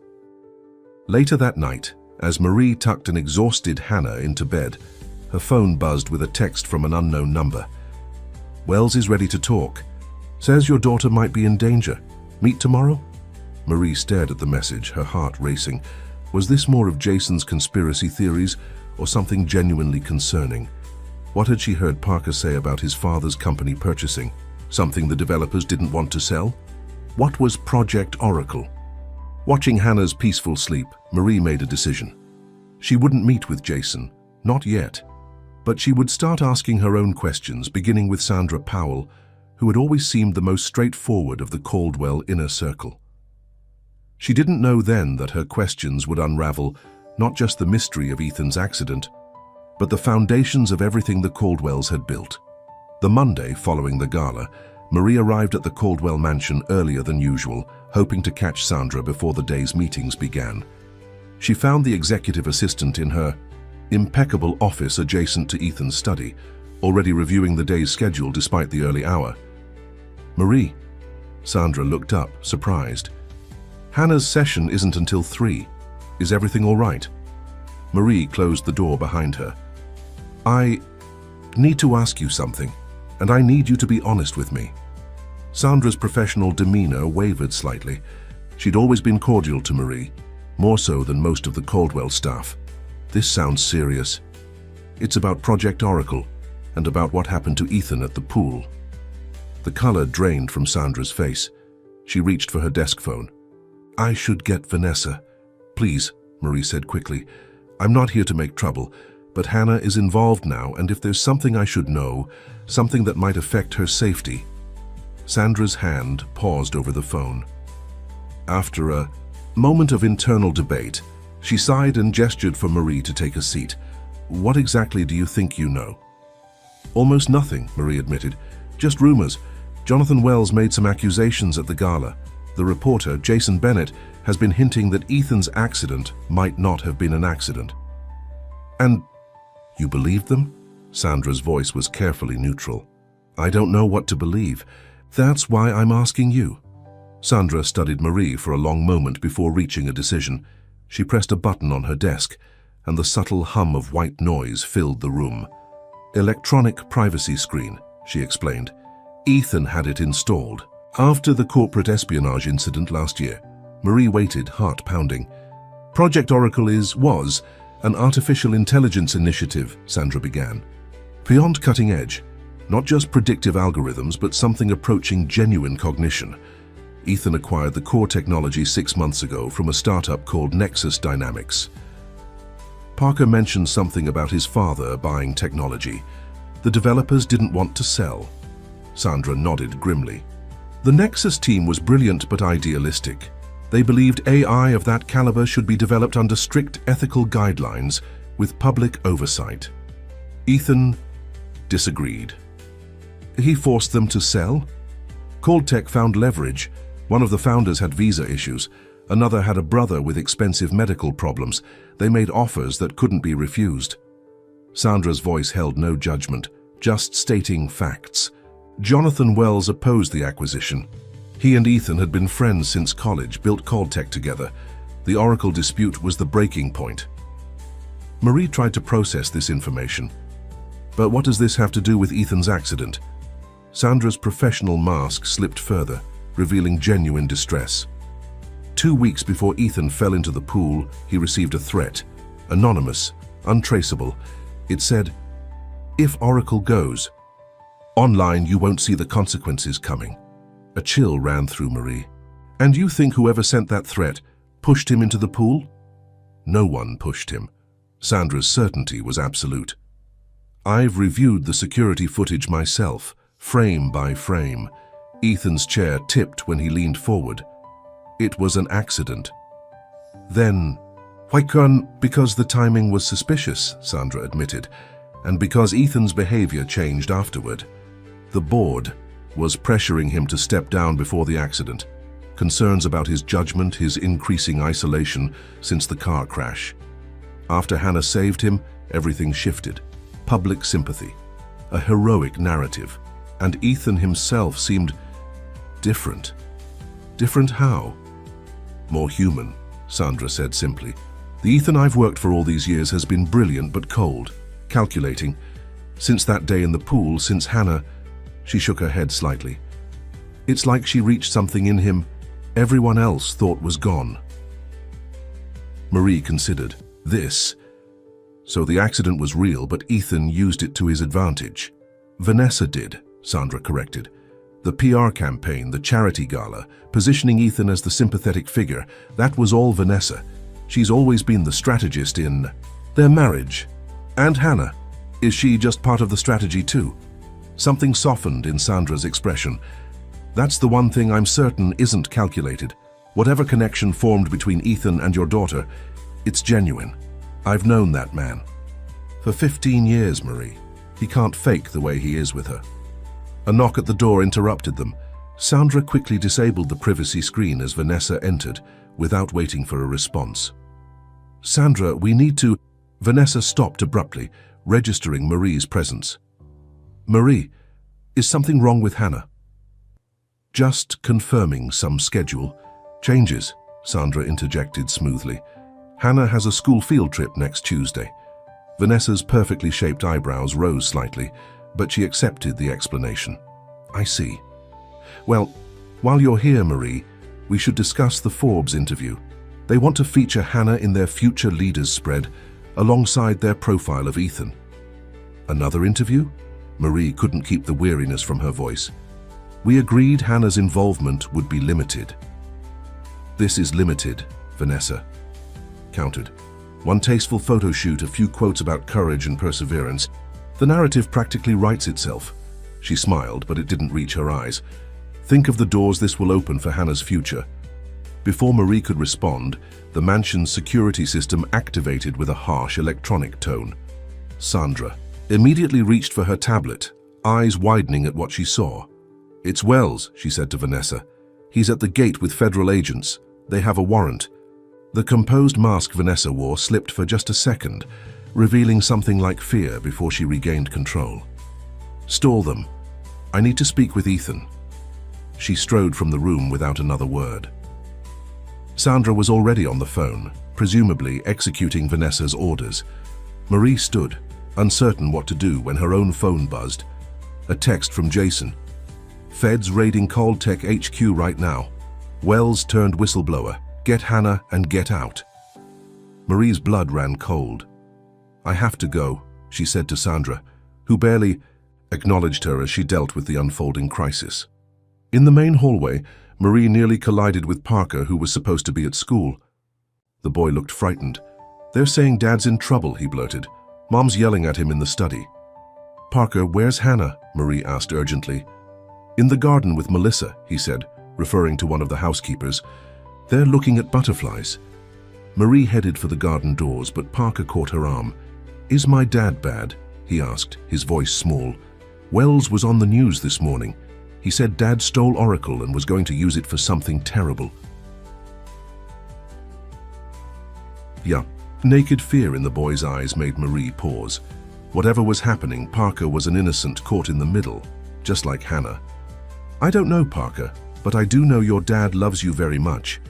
Later that night, as Marie tucked an exhausted Hannah into bed, her phone buzzed with a text from an unknown number. "Wells is ready to talk. Says your daughter might be in danger. Meet tomorrow?" Marie stared at the message, her heart racing. Was this more of Jason's conspiracy theories or something genuinely concerning? What had she heard Parker say about his father's company purchasing? Something the developers didn't want to sell? What was Project Oracle? Watching Hannah's peaceful sleep, Marie made a decision. She wouldn't meet with Jason, not yet. But she would start asking her own questions, beginning with Sandra Powell, who had always seemed the most straightforward of the Caldwell inner circle. She didn't know then that her questions would unravel not just the mystery of Ethan's accident, but the foundations of everything the Caldwells had built. The Monday following the gala, Marie arrived at the Caldwell mansion earlier than usual, hoping to catch Sandra before the day's meetings began. She found the executive assistant in her impeccable office adjacent to Ethan's study, already reviewing the day's schedule despite the early hour. "Marie," Sandra looked up, surprised. "Hannah's session isn't until 3. Is everything all right?" Marie closed the door behind her. "I need to ask you something, and I need you to be honest with me." Sandra's professional demeanor wavered slightly. She'd always been cordial to Marie, more so than most of the Caldwell staff. "This sounds serious. It's about Project Oracle and about what happened to Ethan at the pool." The color drained from Sandra's face. She reached for her desk phone. "I should get Vanessa. Please," Marie said quickly. "I'm not here to make trouble, But Hannah is involved now, and if there's something I should know, something that might affect her safety. Sandra's hand paused over the phone. After a moment of internal debate, she sighed and gestured for Marie to take a seat. What exactly do you think you know? Almost nothing, Marie admitted. Just rumors. Jonathan Wells made some accusations at the gala. The reporter, Jason Bennett, has been hinting that Ethan's accident might not have been an accident. And you believed them? Sandra's voice was carefully neutral. I don't know what to believe. That's why I'm asking you. Sandra studied Marie for a long moment before reaching a decision. She pressed a button on her desk, and the subtle hum of white noise filled the room. Electronic privacy screen, she explained. Ethan had it installed. After the corporate espionage incident last year, Marie waited, heart pounding. Project Oracle was an artificial intelligence initiative, Sandra began. Beyond cutting edge, not just predictive algorithms, but something approaching genuine cognition. Ethan acquired the core technology 6 months ago from a startup called Nexus Dynamics. Parker mentioned something about his father buying technology. The developers didn't want to sell. Sandra nodded grimly. The Nexus team was brilliant but idealistic. They believed AI of that caliber should be developed under strict ethical guidelines with public oversight. Ethan disagreed. He forced them to sell? Caldtech found leverage. One of the founders had visa issues. Another had a brother with expensive medical problems. They made offers that couldn't be refused. Sandra's voice held no judgment, just stating facts. Jonathan Wells opposed the acquisition. He and Ethan had been friends since college, built Caldtech together. The Oracle dispute was the breaking point. Marie tried to process this information. But what does this have to do with Ethan's accident? Sandra's professional mask slipped further, revealing genuine distress. 2 weeks before Ethan fell into the pool, he received a threat. Anonymous, untraceable. It said, "If Oracle goes, online you won't see the consequences coming." A chill ran through Marie. And you think whoever sent that threat pushed him into the pool? No one pushed him. Sandra's certainty was absolute. I've reviewed the security footage myself, frame by frame. Ethan's chair tipped when he leaned forward. It was an accident. Then, because the timing was suspicious, Sandra admitted, and because Ethan's behavior changed afterward. The board was pressuring him to step down before the accident. Concerns about his judgment, his increasing isolation since the car crash. After Hannah saved him, everything shifted. Public sympathy, a heroic narrative, and Ethan himself seemed different. Different how? More human, Sandra said simply. The Ethan I've worked for all these years has been brilliant but cold, calculating. Since that day in the pool, since Hannah, she shook her head slightly. It's like she reached something in him everyone else thought was gone. Marie considered. So the accident was real, but Ethan used it to his advantage. Vanessa did, Sandra corrected. The PR campaign, the charity gala, positioning Ethan as the sympathetic figure, that was all Vanessa. She's always been the strategist in their marriage. And Hannah, is she just part of the strategy too? Something softened in Sandra's expression. That's the one thing I'm certain isn't calculated. Whatever connection formed between Ethan and your daughter, it's genuine. I've known that man. For 15 years, Marie. He can't fake the way he is with her. A knock at the door interrupted them. Sandra quickly disabled the privacy screen as Vanessa entered, without waiting for a response. Sandra, we need to... Vanessa stopped abruptly, registering Marie's presence. Marie, is something wrong with Hannah? Just confirming some schedule. Changes, Sandra interjected smoothly. Hannah has a school field trip next Tuesday. Vanessa's perfectly shaped eyebrows rose slightly, but she accepted the explanation. I see. Well, while you're here, Marie, we should discuss the Forbes interview. They want to feature Hannah in their Future Leaders spread, alongside their profile of Ethan. Another interview? Marie couldn't keep the weariness from her voice. We agreed Hannah's involvement would be limited. This is limited, Vanessa countered. One tasteful photo shoot, a few quotes about courage and perseverance. The narrative practically writes itself. She smiled, but it didn't reach her eyes. Think of the doors this will open for Hannah's future. Before Marie could respond, the mansion's security system activated with a harsh electronic tone. Sandra immediately reached for her tablet, eyes widening at what she saw. "It's Wells," she said to Vanessa. "He's at the gate with federal agents. They have a warrant." The composed mask Vanessa wore slipped for just a second, revealing something like fear before she regained control. "Stall them. I need to speak with Ethan." She strode from the room without another word. Sandra was already on the phone, presumably executing Vanessa's orders. Marie stood, uncertain what to do when her own phone buzzed. A text from Jason. "Feds raiding Coldtech HQ right now. Wells turned whistleblower. Get Hannah and get out." Marie's blood ran cold. "I have to go," she said to Sandra, who barely acknowledged her as she dealt with the unfolding crisis. In the main hallway, Marie nearly collided with Parker, who was supposed to be at school. The boy looked frightened. "They're saying Dad's in trouble," he blurted. "Mom's yelling at him in the study." "Parker, where's Hannah?" Marie asked urgently. "In the garden with Melissa," he said, referring to one of the housekeepers. "They're looking at butterflies." Marie headed for the garden doors, but Parker caught her arm. "Is my dad bad?" he asked, his voice small. "Wells was on the news this morning. He said Dad stole Oracle and was going to use it for something terrible." Yeah. Naked fear in the boy's eyes made Marie pause. Whatever was happening, Parker was an innocent caught in the middle, just like Hannah. "I don't know, Parker, but I do know your dad loves you very much."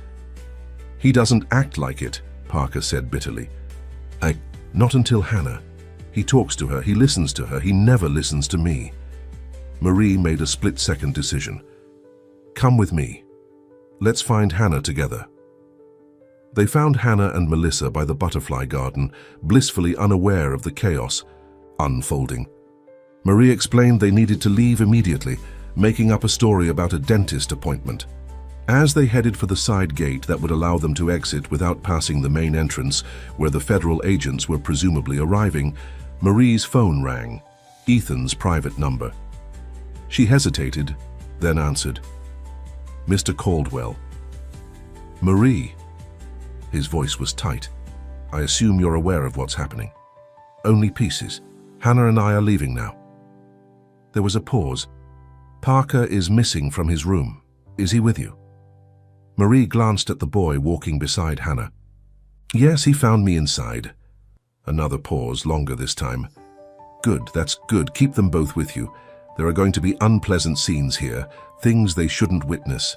"He doesn't act like it," Parker said bitterly. Not until Hannah. He talks to her, he listens to her, he never listens to me." Marie made a split-second decision. "Come with me. Let's find Hannah together." They found Hannah and Melissa by the butterfly garden, blissfully unaware of the chaos unfolding. Marie explained they needed to leave immediately, making up a story about a dentist appointment. As they headed for the side gate that would allow them to exit without passing the main entrance, where the federal agents were presumably arriving, Marie's phone rang, Ethan's private number. She hesitated, then answered. "Mr. Caldwell." "Marie." His voice was tight. "I assume you're aware of what's happening." "Only pieces. Hannah and I are leaving now." There was a pause. "Parker is missing from his room. Is he with you?" Marie glanced at the boy walking beside Hannah. "Yes, he found me inside." Another pause, longer this time. "Good, that's good. Keep them both with you. There are going to be unpleasant scenes here, things they shouldn't witness."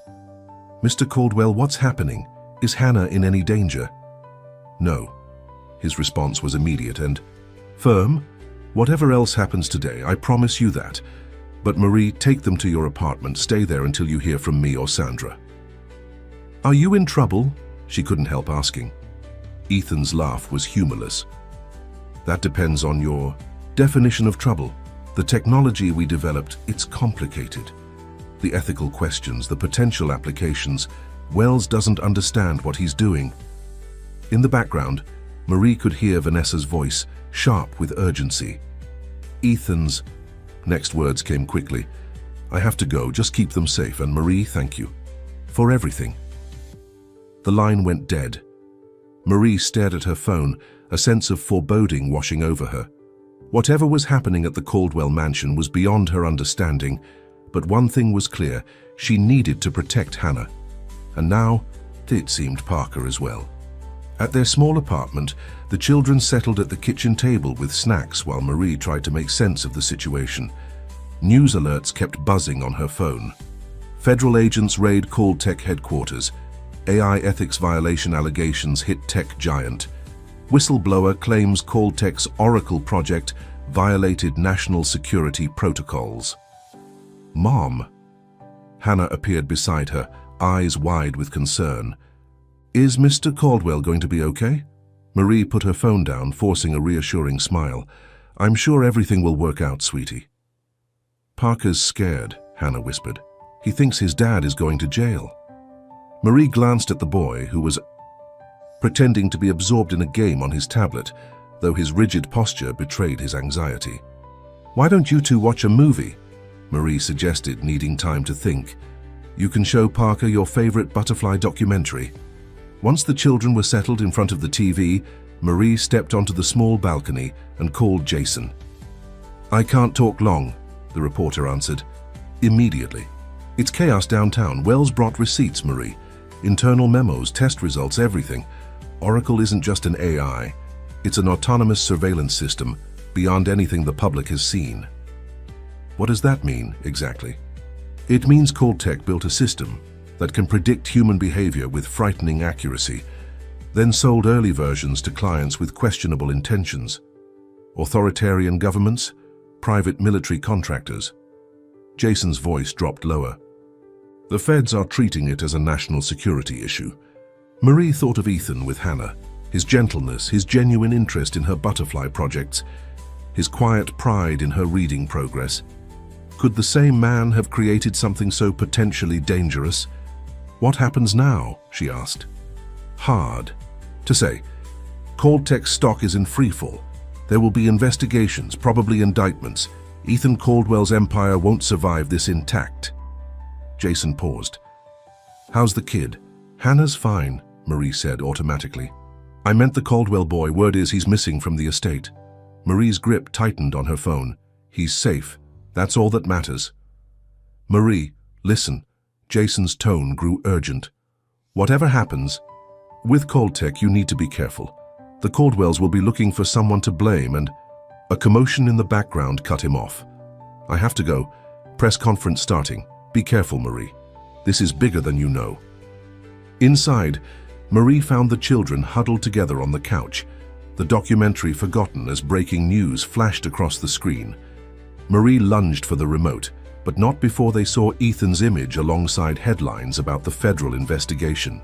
"Mr. Caldwell, what's happening? Is Hannah in any danger?" "No." His response was immediate and firm. "Whatever else happens today, I promise you that. But Marie, take them to your apartment. Stay there until you hear from me or Sandra." "Are you in trouble?" She couldn't help asking. Ethan's laugh was humorless. "That depends on your definition of trouble. The technology we developed, it's complicated. The ethical questions, the potential applications, Wells doesn't understand what he's doing." In the background, Marie could hear Vanessa's voice, sharp with urgency. "Ethan's..." Next words came quickly. "I have to go, just keep them safe, and Marie, thank you. For everything." The line went dead. Marie stared at her phone, a sense of foreboding washing over her. Whatever was happening at the Caldwell mansion was beyond her understanding, but one thing was clear: she needed to protect Hannah. And now, it seemed Parker as well. At their small apartment, the children settled at the kitchen table with snacks while Marie tried to make sense of the situation. News alerts kept buzzing on her phone. Federal agents raid Coldtech headquarters. AI ethics violation allegations hit tech giant. Whistleblower claims Coldtech's Oracle project violated national security protocols. "Mom." Hannah appeared beside her, eyes wide with concern. "Is Mr. Caldwell going to be okay?" Marie put her phone down, forcing a reassuring smile. "I'm sure everything will work out, sweetie." "Parker's scared," Hannah whispered. "He thinks his dad is going to jail." Marie glanced at the boy, who was pretending to be absorbed in a game on his tablet, though his rigid posture betrayed his anxiety. "Why don't you two watch a movie?" Marie suggested, needing time to think. "You can show Parker your favorite butterfly documentary." Once the children were settled in front of the TV, Marie stepped onto the small balcony and called Jason. "I can't talk long," the reporter answered. "Immediately. It's chaos downtown. Wells brought receipts, Marie. Internal memos, test results, everything. Oracle isn't just an AI. It's an autonomous surveillance system, beyond anything the public has seen." "What does that mean, exactly?" "It means Coldtech built a system that can predict human behavior with frightening accuracy, then sold early versions to clients with questionable intentions. Authoritarian governments, private military contractors." Jason's voice dropped lower. "The feds are treating it as a national security issue." Marie thought of Ethan with Hannah, his gentleness, his genuine interest in her butterfly projects, his quiet pride in her reading progress. Could the same man have created something so potentially dangerous? "What happens now?" she asked. "Hard to say. Coldtech's stock is in freefall. There will be investigations, probably indictments. Ethan Caldwell's empire won't survive this intact." Jason paused. "How's the kid?" "Hannah's fine," Marie said automatically. "I meant the Caldwell boy. Word is he's missing from the estate." Marie's grip tightened on her phone. "He's safe. That's all that matters." "Marie, listen." Jason's tone grew urgent. "Whatever happens, with Coldtech you need to be careful. The Caldwells will be looking for someone to blame and—" A commotion in the background cut him off. "I have to go. Press conference starting. Be careful, Marie. This is bigger than you know." Inside, Marie found the children huddled together on the couch, the documentary forgotten as breaking news flashed across the screen. Marie lunged for the remote, but not before they saw Ethan's image alongside headlines about the federal investigation.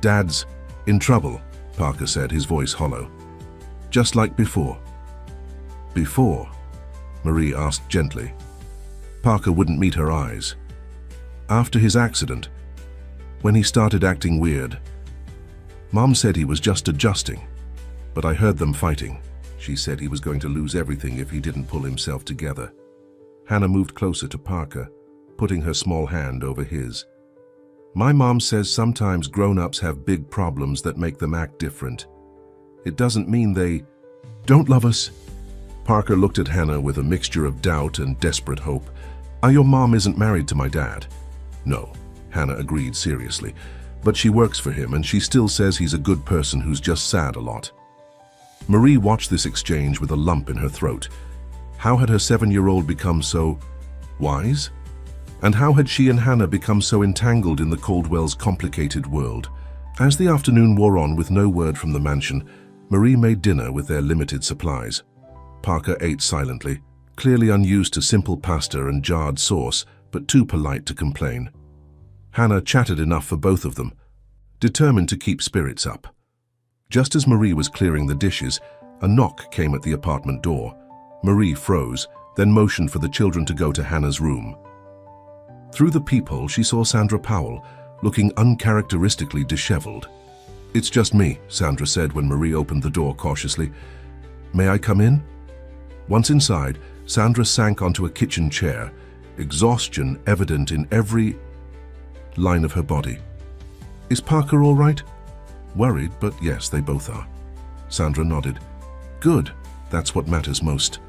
"Dad's in trouble," Parker said, his voice hollow. "Just like before." "Before?" Marie asked gently. Parker wouldn't meet her eyes. "After his accident, when he started acting weird. Mom said he was just adjusting, but I heard them fighting. She said he was going to lose everything if he didn't pull himself together." Hannah moved closer to Parker, putting her small hand over his. "My mom says sometimes grown-ups have big problems that make them act different. It doesn't mean they don't love us." Parker looked at Hannah with a mixture of doubt and desperate hope. "Your mom isn't married to my dad." "No," Hannah agreed seriously. "But she works for him and she still says he's a good person who's just sad a lot." Marie watched this exchange with a lump in her throat. How had her 7-year-old become so wise? And how had she and Hannah become so entangled in the Caldwell's complicated world? As the afternoon wore on with no word from the mansion, Marie made dinner with their limited supplies. Parker ate silently, clearly unused to simple pasta and jarred sauce, but too polite to complain. Hannah chatted enough for both of them, determined to keep spirits up. Just as Marie was clearing the dishes, a knock came at the apartment door. Marie froze, then motioned for the children to go to Hannah's room. Through the peephole, she saw Sandra Powell, looking uncharacteristically disheveled. "It's just me," Sandra said when Marie opened the door cautiously. "May I come in?" Once inside, Sandra sank onto a kitchen chair, exhaustion evident in every line of her body. "Is Parker all right?" "Worried, but yes, they both are." Sandra nodded. "Good, that's what matters most."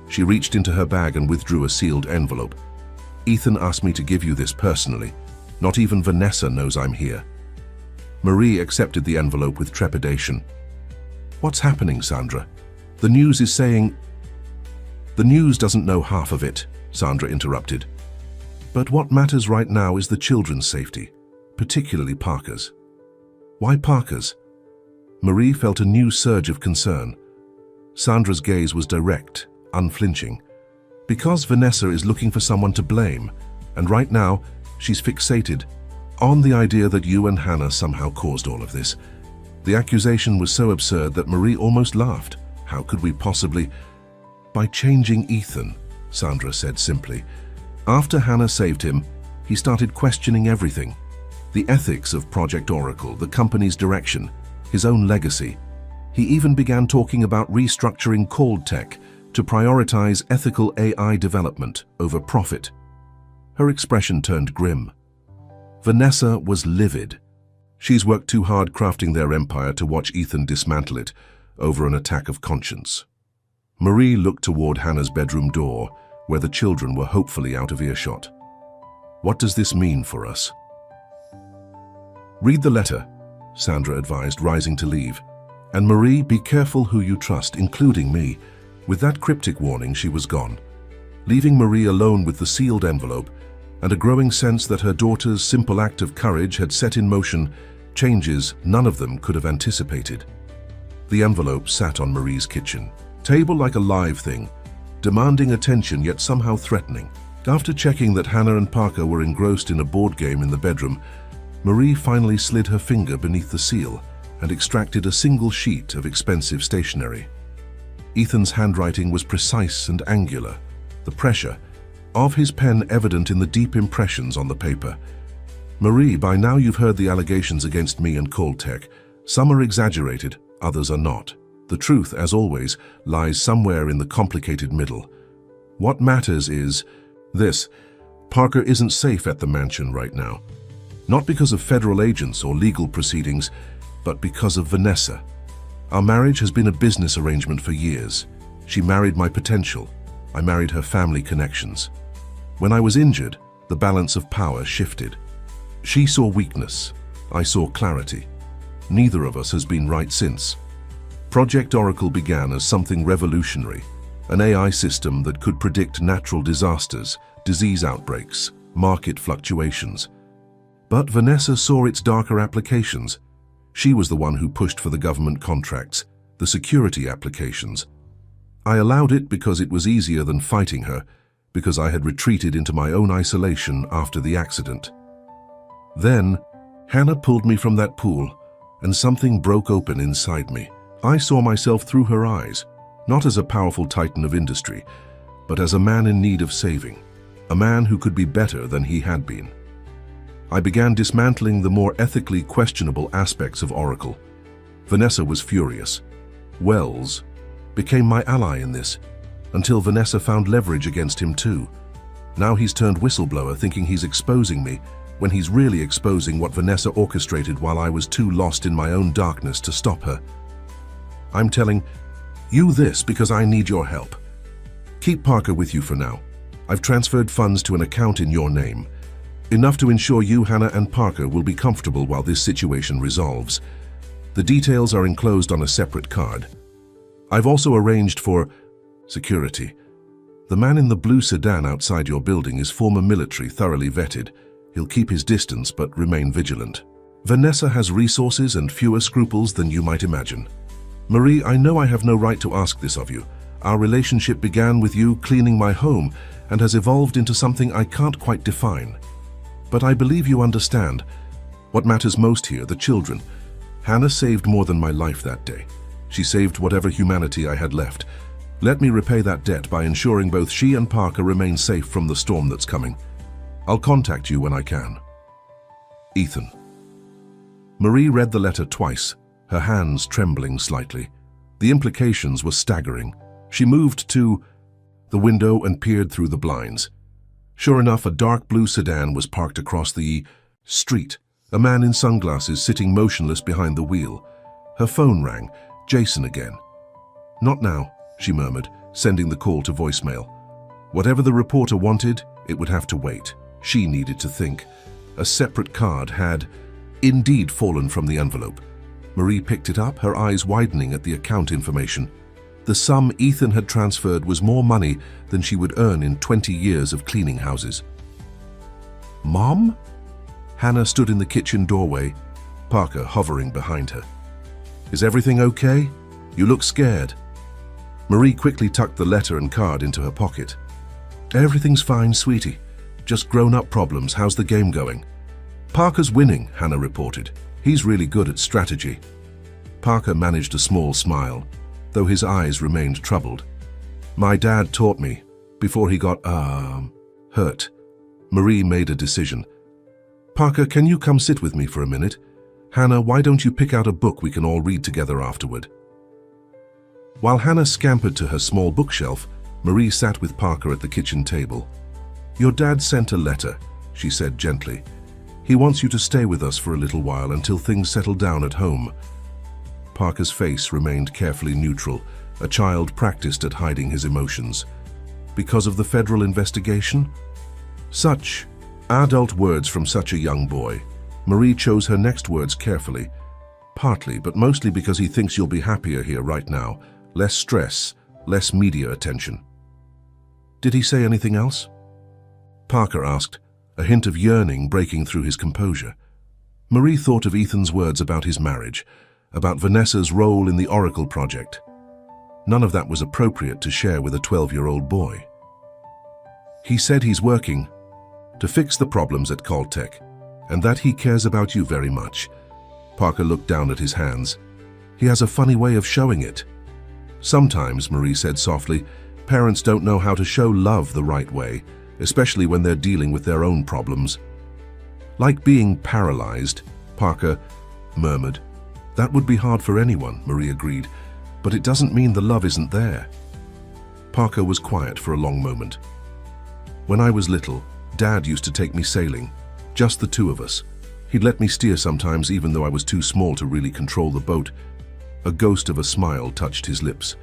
She reached into her bag and withdrew a sealed envelope. "Ethan asked me to give you this personally. Not even Vanessa knows I'm here." Marie accepted the envelope with trepidation. "What's happening, Sandra? The news is saying—" "The news doesn't know half of it," Sandra interrupted. "But what matters right now is the children's safety, particularly Parker's." "Why Parker's?" Marie felt a new surge of concern. Sandra's gaze was direct, unflinching. "Because Vanessa is looking for someone to blame, and right now she's fixated on the idea that you and Hannah somehow caused all of this." The accusation was so absurd that Marie almost laughed. How could we possibly— "By changing Ethan," Sandra said simply. "After Hannah saved him, he started questioning everything. the ethics of Project Oracle, the company's direction, his own legacy. He even began talking about restructuring Cold Tech to prioritize ethical AI development over profit. Her expression turned grim. Vanessa was livid. She's worked too hard crafting their empire to watch Ethan dismantle it over an attack of conscience. Marie looked toward Hannah's bedroom door, where the children were hopefully out of earshot. What does this mean for us? Read the letter, Sandra advised, rising to leave. And Marie, be careful who you trust, including me. With that cryptic warning, she was gone, leaving Marie alone with the sealed envelope and a growing sense that her daughter's simple act of courage had set in motion changes none of them could have anticipated. The envelope sat on Marie's kitchen table like a live thing, demanding attention yet somehow threatening. After checking that Hannah and Parker were engrossed in a board game in the bedroom, Marie finally slid her finger beneath the seal and extracted a single sheet of expensive stationery. Ethan's handwriting was precise and angular, the pressure of his pen evident in the deep impressions on the paper. Marie, by now you've heard the allegations against me and Cold Tech. Some are exaggerated, others are not. The truth, as always, lies somewhere in the complicated middle. What matters is this: Parker isn't safe at the mansion right now. Not because of federal agents or legal proceedings, but because of Vanessa. Our marriage has been a business arrangement for years. She married my potential. I married her family connections. When I was injured, the balance of power shifted. She saw weakness. I saw clarity. Neither of us has been right since. Project Oracle began as something revolutionary, an AI system that could predict natural disasters, disease outbreaks, market fluctuations. But Vanessa saw its darker applications. She was the one who pushed for the government contracts, the security applications. I allowed it because it was easier than fighting her, because I had retreated into my own isolation after the accident. Then, Hannah pulled me from that pool, and something broke open inside me. I saw myself through her eyes, not as a powerful titan of industry, but as a man in need of saving, a man who could be better than he had been. I began dismantling the more ethically questionable aspects of Oracle. Vanessa was furious. Wells became my ally in this, until Vanessa found leverage against him too. Now he's turned whistleblower, thinking he's exposing me, when he's really exposing what Vanessa orchestrated while I was too lost in my own darkness to stop her. I'm telling you this because I need your help. Keep Parker with you for now. I've transferred funds to an account in your name. Enough to ensure you, Hannah, and Parker will be comfortable while this situation resolves. The details are enclosed on a separate card. I've also arranged for security. The man in the blue sedan outside your building is former military, thoroughly vetted. He'll keep his distance but remain vigilant. Vanessa has resources and fewer scruples than you might imagine. Marie, I know I have no right to ask this of you. Our relationship began with you cleaning my home and has evolved into something I can't quite define. But I believe you understand. What matters most here, the children. Hannah saved more than my life that day. She saved whatever humanity I had left. Let me repay that debt by ensuring both she and Parker remain safe from the storm that's coming. I'll contact you when I can. Ethan. Marie read the letter twice, her hands trembling slightly. The implications were staggering. She moved to the window and peered through the blinds. Sure enough, a dark blue sedan was parked across the street, a man in sunglasses sitting motionless behind the wheel. Her phone rang. Jason again. Not now, she murmured, sending the call to voicemail. Whatever the reporter wanted, it would have to wait. She needed to think. A separate card had indeed fallen from the envelope. Marie picked it up, her eyes widening at the account information. The sum Ethan had transferred was more money than she would earn in 20 years of cleaning houses. Mom? Hannah stood in the kitchen doorway, Parker hovering behind her. Is everything okay? You look scared. Marie quickly tucked the letter and card into her pocket. Everything's fine, sweetie. Just grown-up problems. How's the game going? Parker's winning, Hannah reported. He's really good at strategy. Parker managed a small smile, though his eyes remained troubled. My dad taught me, before he got, hurt. Marie made a decision. Parker, can you come sit with me for a minute? Hannah, why don't you pick out a book we can all read together afterward? While Hannah scampered to her small bookshelf, Marie sat with Parker at the kitchen table. Your dad sent a letter, she said gently. He wants you to stay with us for a little while until things settle down at home. Parker's face remained carefully neutral, a child practiced at hiding his emotions. Because of the federal investigation? Such adult words from such a young boy. Marie chose her next words carefully, partly but mostly because he thinks you'll be happier here right now. Less stress, less media attention. Did he say anything else? Parker asked, a hint of yearning breaking through his composure. Marie thought of Ethan's words about his marriage, about Vanessa's role in the Oracle project. None of that was appropriate to share with a 12-year-old boy. He said he's working to fix the problems at Caltech, and that he cares about you very much. Parker looked down at his hands. He has a funny way of showing it. Sometimes, Marie said softly, parents don't know how to show love the right way, especially when they're dealing with their own problems. Like being paralyzed, Parker murmured. That would be hard for anyone, Marie agreed, but it doesn't mean the love isn't there. Parker was quiet for a long moment. When I was little, Dad used to take me sailing, just the two of us. He'd let me steer sometimes even though I was too small to really control the boat. A ghost of a smile touched his lips.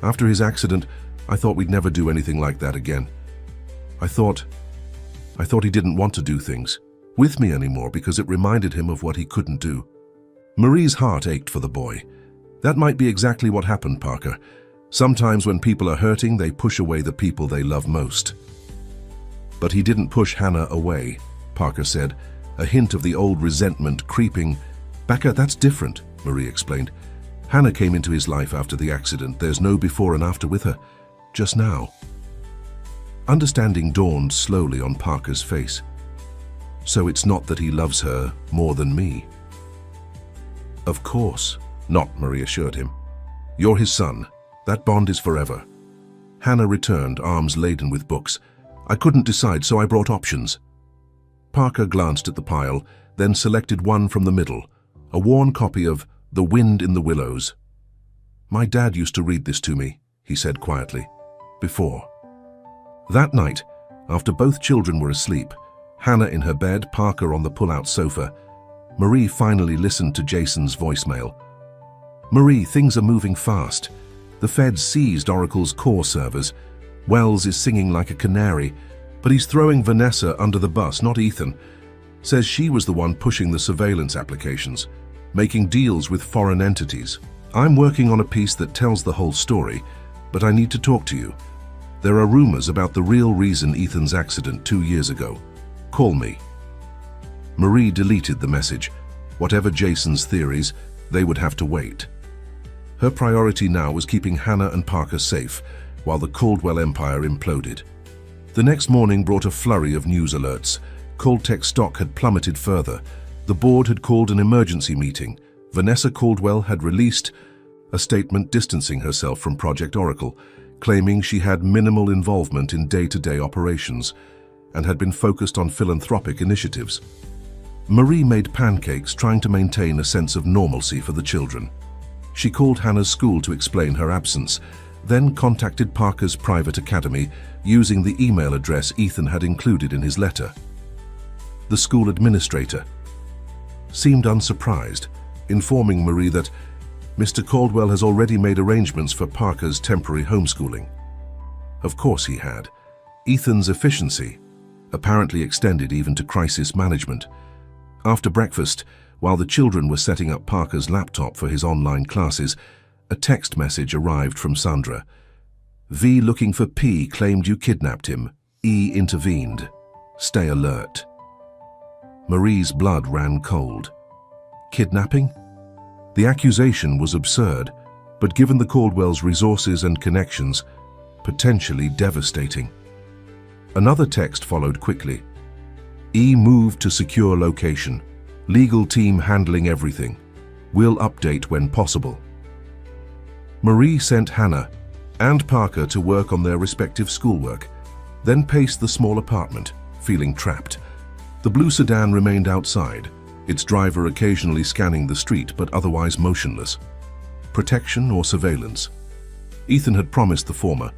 After his accident, I thought we'd never do anything like that again. I thought he didn't want to do things with me anymore because it reminded him of what he couldn't do. Marie's heart ached for the boy. That might be exactly what happened, Parker. Sometimes when people are hurting, they push away the people they love most. But he didn't push Hannah away, Parker said, a hint of the old resentment creeping. Becca, that's different, Marie explained. Hannah came into his life after the accident. There's no before and after with her. Just now. Understanding dawned slowly on Parker's face. So it's not that he loves her more than me. Of course not, Marie assured him. You're his son. That bond is forever. Hannah returned, arms laden with books. I couldn't decide, so I brought options. Parker glanced at the pile, then selected one from the middle, a worn copy of The Wind in the Willows. My dad used to read this to me, he said quietly, before. That night, after both children were asleep, Hannah in her bed, Parker on the pull-out sofa, Marie finally listened to Jason's voicemail. Marie, things are moving fast. The feds seized Oracle's core servers. Wells is singing like a canary, but he's throwing Vanessa under the bus, not Ethan. Says she was the one pushing the surveillance applications, making deals with foreign entities. I'm working on a piece that tells the whole story, but I need to talk to you. There are rumors about the real reason Ethan's accident 2 years ago. Call me. Marie deleted the message. Whatever Jason's theories, they would have to wait. Her priority now was keeping Hannah and Parker safe, while the Caldwell empire imploded. The next morning brought a flurry of news alerts. Caltech stock had plummeted further. The board had called an emergency meeting. Vanessa Caldwell had released a statement distancing herself from Project Oracle, claiming she had minimal involvement in day-to-day operations and had been focused on philanthropic initiatives. Marie made pancakes, trying to maintain a sense of normalcy for the children. She called Hannah's school to explain her absence, then contacted Parker's private academy using the email address Ethan had included in his letter. The school administrator seemed unsurprised, informing Marie that Mr. Caldwell has already made arrangements for Parker's temporary homeschooling. Of course he had. Ethan's efficiency apparently extended even to crisis management. After breakfast, while the children were setting up Parker's laptop for his online classes, a text message arrived from Sandra. V looking for P claimed you kidnapped him. E intervened. Stay alert. Marie's blood ran cold. Kidnapping? The accusation was absurd, but given the Caldwell's resources and connections, potentially devastating. Another text followed quickly. E moved to secure location. Legal team handling everything. We'll update when possible. Marie sent Hannah and Parker to work on their respective schoolwork, then paced the small apartment, feeling trapped. The blue sedan remained outside, its driver occasionally scanning the street but otherwise motionless. Protection or surveillance? Ethan had promised the former,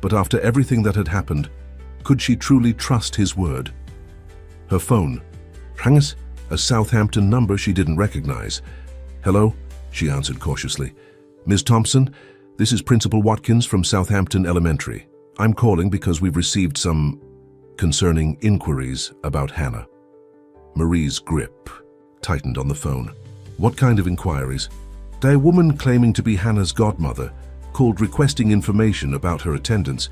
but after everything that had happened, could she truly trust his word? Her phone rang, a Southampton number she didn't recognize. "Hello," she answered cautiously. "Ms. Thompson, this is Principal Watkins from Southampton Elementary. I'm calling because we've received some concerning inquiries about Hannah." Marie's grip tightened on the phone. "What kind of inquiries?" "A woman claiming to be Hannah's godmother called requesting information about her attendance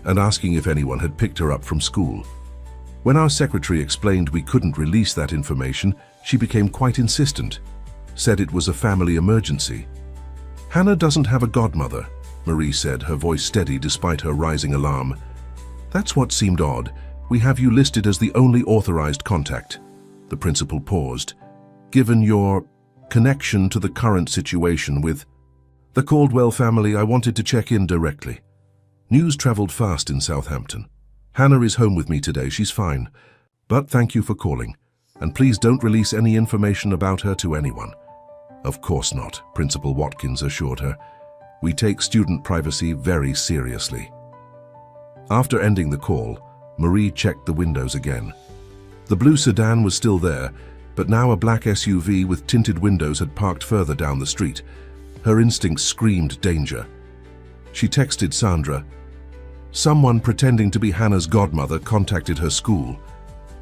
and asking if anyone had picked her up from school. When our secretary explained we couldn't release that information, she became quite insistent, said it was a family emergency." "Hannah doesn't have a godmother," Marie said, her voice steady despite her rising alarm. "That's what seemed odd. We have you listed as the only authorized contact." The principal paused. "Given your connection to the current situation with the Caldwell family, I wanted to check in directly. News traveled fast in Southampton. Hannah is home with me today, she's fine. But thank you for calling, and please don't release any information about her to anyone." "Of course not," Principal Watkins assured her. "We take student privacy very seriously." After ending the call, Marie checked the windows again. The blue sedan was still there, but now a black SUV with tinted windows had parked further down the street. Her instincts screamed danger. She texted Sandra. "Someone pretending to be Hannah's godmother contacted her school.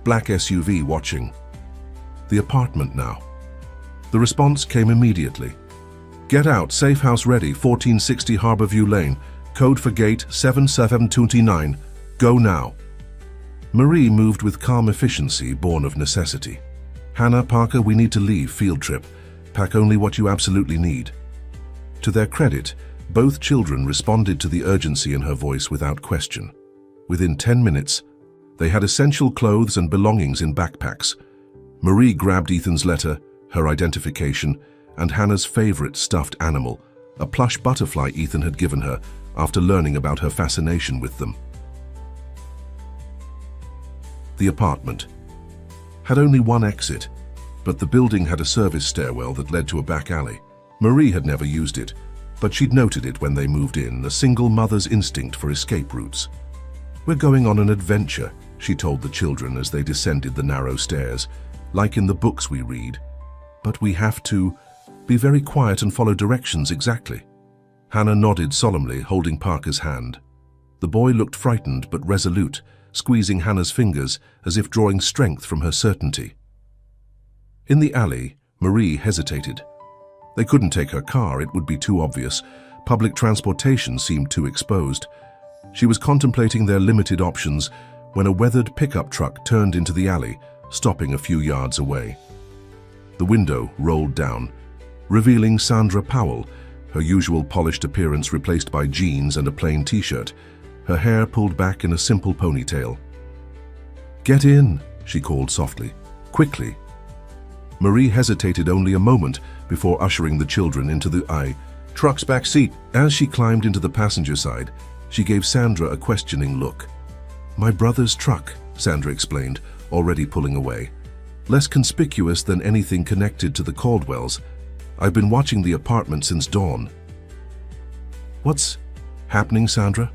Black SUV watching." The apartment now. The response came immediately. "Get out, safe house ready, 1460 Harborview Lane. Code for gate 7729. Go now." Marie moved with calm efficiency born of necessity. "Hannah, Parker, we need to leave, field trip. Pack only what you absolutely need." To their credit, both children responded to the urgency in her voice without question. Within 10 minutes, they had essential clothes and belongings in backpacks. Marie grabbed Ethan's letter, her identification, and Hannah's favorite stuffed animal, a plush butterfly Ethan had given her after learning about her fascination with them. The apartment had only one exit, but the building had a service stairwell that led to a back alley. Marie had never used it, but she'd noted it when they moved in, a single mother's instinct for escape routes. "We're going on an adventure," she told the children as they descended the narrow stairs, "like in the books we read. But we have to be very quiet and follow directions exactly." Hannah nodded solemnly, holding Parker's hand. The boy looked frightened but resolute, squeezing Hannah's fingers as if drawing strength from her certainty. In the alley, Marie hesitated. They couldn't take her car, it would be too obvious. Public transportation seemed too exposed. She was contemplating their limited options when a weathered pickup truck turned into the alley, stopping a few yards away. The window rolled down, revealing Sandra Powell, her usual polished appearance replaced by jeans and a plain t-shirt, her hair pulled back in a simple ponytail. "Get in," she called softly. "Quickly." Marie hesitated only a moment before ushering the children into the truck's back seat. As she climbed into the passenger side, she gave Sandra a questioning look. "My brother's truck," Sandra explained, already pulling away. "Less conspicuous than anything connected to the Caldwells. I've been watching the apartment since dawn." "What's happening, Sandra?"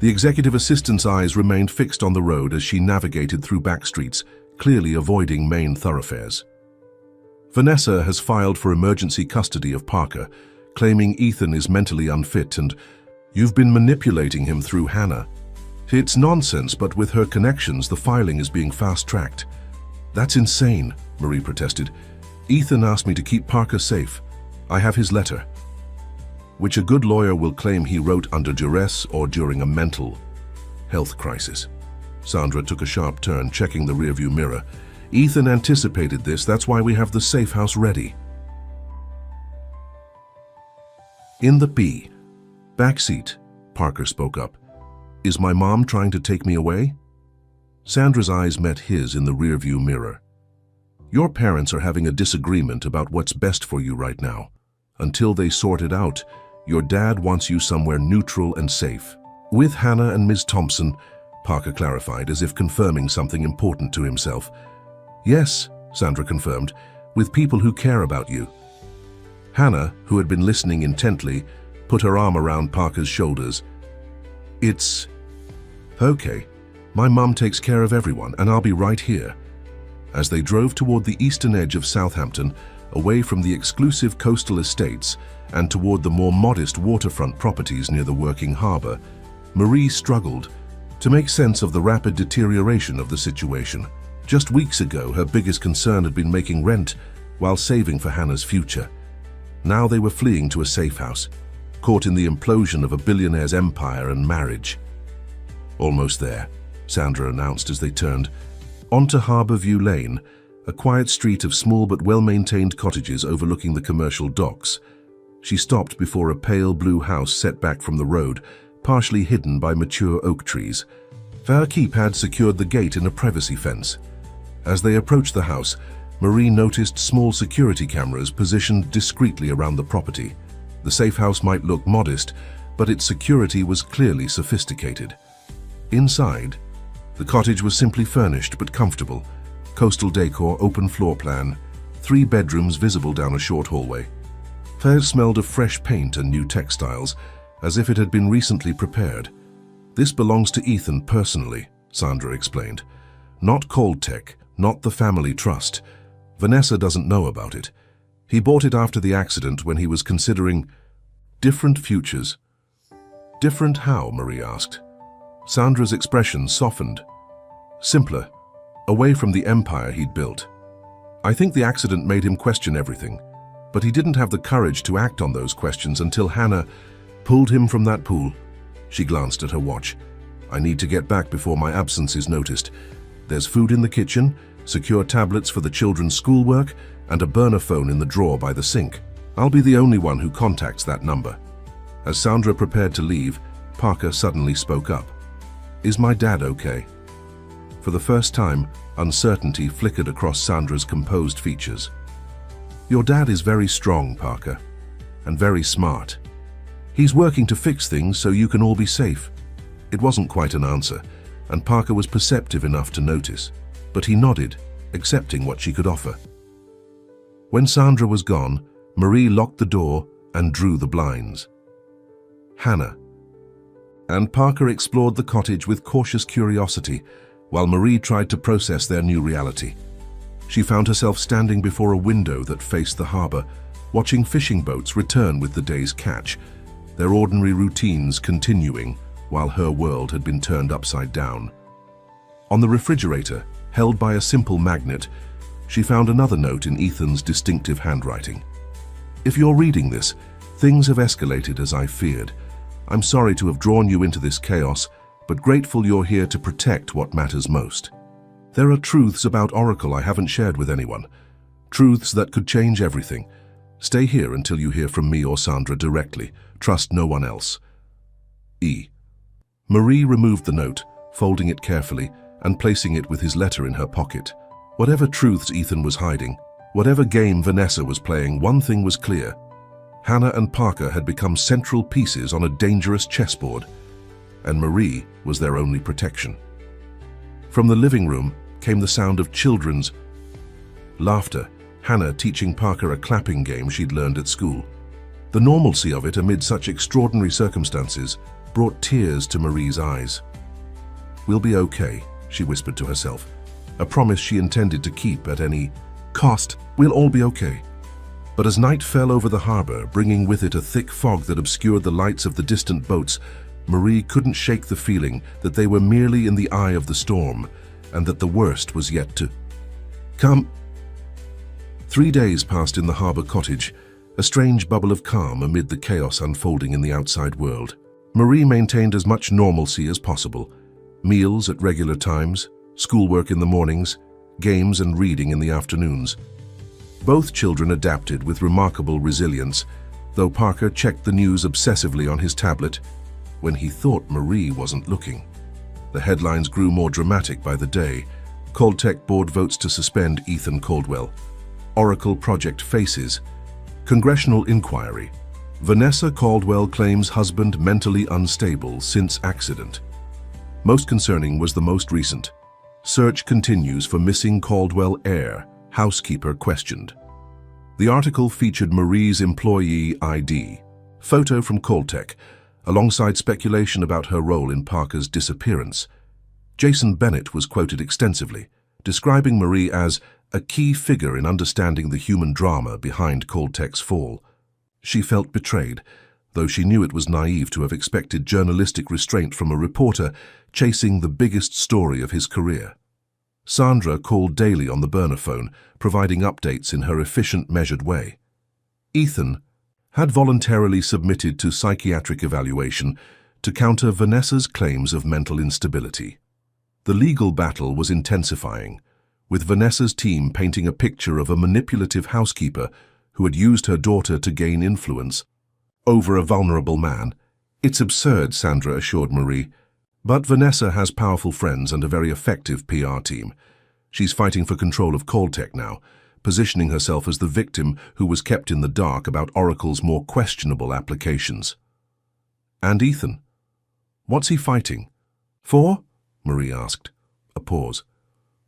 The executive assistant's eyes remained fixed on the road as she navigated through back streets, clearly avoiding main thoroughfares. "Vanessa has filed for emergency custody of Parker, claiming Ethan is mentally unfit and you've been manipulating him through Hannah. It's nonsense, but with her connections, the filing is being fast-tracked." "That's insane," Marie protested. "Ethan asked me to keep Parker safe. I have his letter, which a good lawyer will claim he wrote under duress or during a mental health crisis." Sandra took a sharp turn, checking the rearview mirror. "Ethan anticipated this, that's why we have the safe house ready." In the back seat, Parker spoke up. "Is my mom trying to take me away?" Sandra's eyes met his in the rearview mirror. "Your parents are having a disagreement about what's best for you right now. Until they sort it out, your dad wants you somewhere neutral and safe. With Hannah and Ms. Thompson, Parker clarified, as if confirming something important to himself. Yes, Sandra confirmed, with people who care about you. Hannah, who had been listening intently, put her arm around Parker's shoulders. It's okay. My mum takes care of everyone, and I'll be right here. As they drove toward the eastern edge of Southampton, away from the exclusive coastal estates and toward the more modest waterfront properties near the working harbour, Marie struggled to make sense of the rapid deterioration of the situation. Just weeks ago, her biggest concern had been making rent while saving for Hannah's future. Now they were fleeing to a safe house, caught in the implosion of a billionaire's empire and marriage. Almost there, Sandra announced as they turned onto Harbourview Lane, a quiet street of small but well-maintained cottages overlooking the commercial docks. She stopped before a pale blue house set back from the road, partially hidden by mature oak trees. Their keep had secured the gate in a privacy fence. As they approached the house, Marie noticed small security cameras positioned discreetly around the property. The safe house might look modest, but its security was clearly sophisticated. Inside, the cottage was simply furnished but comfortable. Coastal decor, open floor plan, 3 bedrooms visible down a short hallway. There smelled of fresh paint and new textiles, as if it had been recently prepared. This belongs to Ethan personally, Sandra explained. Not Coldtech, not the family trust. Vanessa doesn't know about it. He bought it after the accident when he was considering different futures. Different how? Marie asked. Sandra's expression softened. Simpler, away from the empire he'd built. I think the accident made him question everything, but he didn't have the courage to act on those questions until Hannah pulled him from that pool. She glanced at her watch. I need to get back before my absence is noticed. There's food in the kitchen, secure tablets for the children's schoolwork, and a burner phone in the drawer by the sink. I'll be the only one who contacts that number. As Sandra prepared to leave, Parker suddenly spoke up. Is my dad okay? For the first time, uncertainty flickered across Sandra's composed features. Your dad is very strong, Parker, and very smart. He's working to fix things so you can all be safe. It wasn't quite an answer, and Parker was perceptive enough to notice, but he nodded, accepting what she could offer. When Sandra was gone, Marie locked the door and drew the blinds. Hannah. And Parker explored the cottage with cautious curiosity, while Marie tried to process their new reality. She found herself standing before a window that faced the harbor, watching fishing boats return with the day's catch, their ordinary routines continuing while her world had been turned upside down. On the refrigerator, held by a simple magnet, she found another note in Ethan's distinctive handwriting. If you're reading this, things have escalated as I feared. I'm sorry to have drawn you into this chaos, but grateful you're here to protect what matters most. There are truths about Oracle I haven't shared with anyone. Truths that could change everything. Stay here until you hear from me or Sandra directly. Trust no one else. E. Marie removed the note, folding it carefully and placing it with his letter in her pocket. Whatever truths Ethan was hiding, whatever game Vanessa was playing, one thing was clear. Hannah and Parker had become central pieces on a dangerous chessboard, and Marie was their only protection. From the living room came the sound of children's laughter, Hannah teaching Parker a clapping game she'd learned at school. The normalcy of it amid such extraordinary circumstances brought tears to Marie's eyes. We'll be okay, she whispered to herself, a promise she intended to keep at any cost. We'll all be okay. But as night fell over the harbor, bringing with it a thick fog that obscured the lights of the distant boats, Marie couldn't shake the feeling that they were merely in the eye of the storm, and that the worst was yet to come. 3 days passed in the harbor cottage, a strange bubble of calm amid the chaos unfolding in the outside world. Marie maintained as much normalcy as possible. Meals at regular times, schoolwork in the mornings, games and reading in the afternoons. Both children adapted with remarkable resilience, though Parker checked the news obsessively on his tablet when he thought Marie wasn't looking. The headlines grew more dramatic by the day. Coldtech board votes to suspend Ethan Caldwell. Oracle project faces. Congressional inquiry. Vanessa Caldwell claims husband mentally unstable since accident. Most concerning was the most recent. Search continues for missing Caldwell heir, housekeeper questioned. The article featured Marie's employee ID, photo from Caltech, alongside speculation about her role in Parker's disappearance. Jason Bennett was quoted extensively, describing Marie as a key figure in understanding the human drama behind Caltech's fall. She felt betrayed, though she knew it was naive to have expected journalistic restraint from a reporter chasing the biggest story of his career. Sandra called daily on the burner phone, providing updates in her efficient, measured way. Ethan had voluntarily submitted to psychiatric evaluation to counter Vanessa's claims of mental instability. The legal battle was intensifying, with Vanessa's team painting a picture of a manipulative housekeeper who had used her daughter to gain influence over a vulnerable man. It's absurd, Sandra assured Marie, but Vanessa has powerful friends and a very effective PR team. She's fighting for control of Caltech now, positioning herself as the victim who was kept in the dark about Oracle's more questionable applications. And Ethan? What's he fighting for? Marie asked. A pause.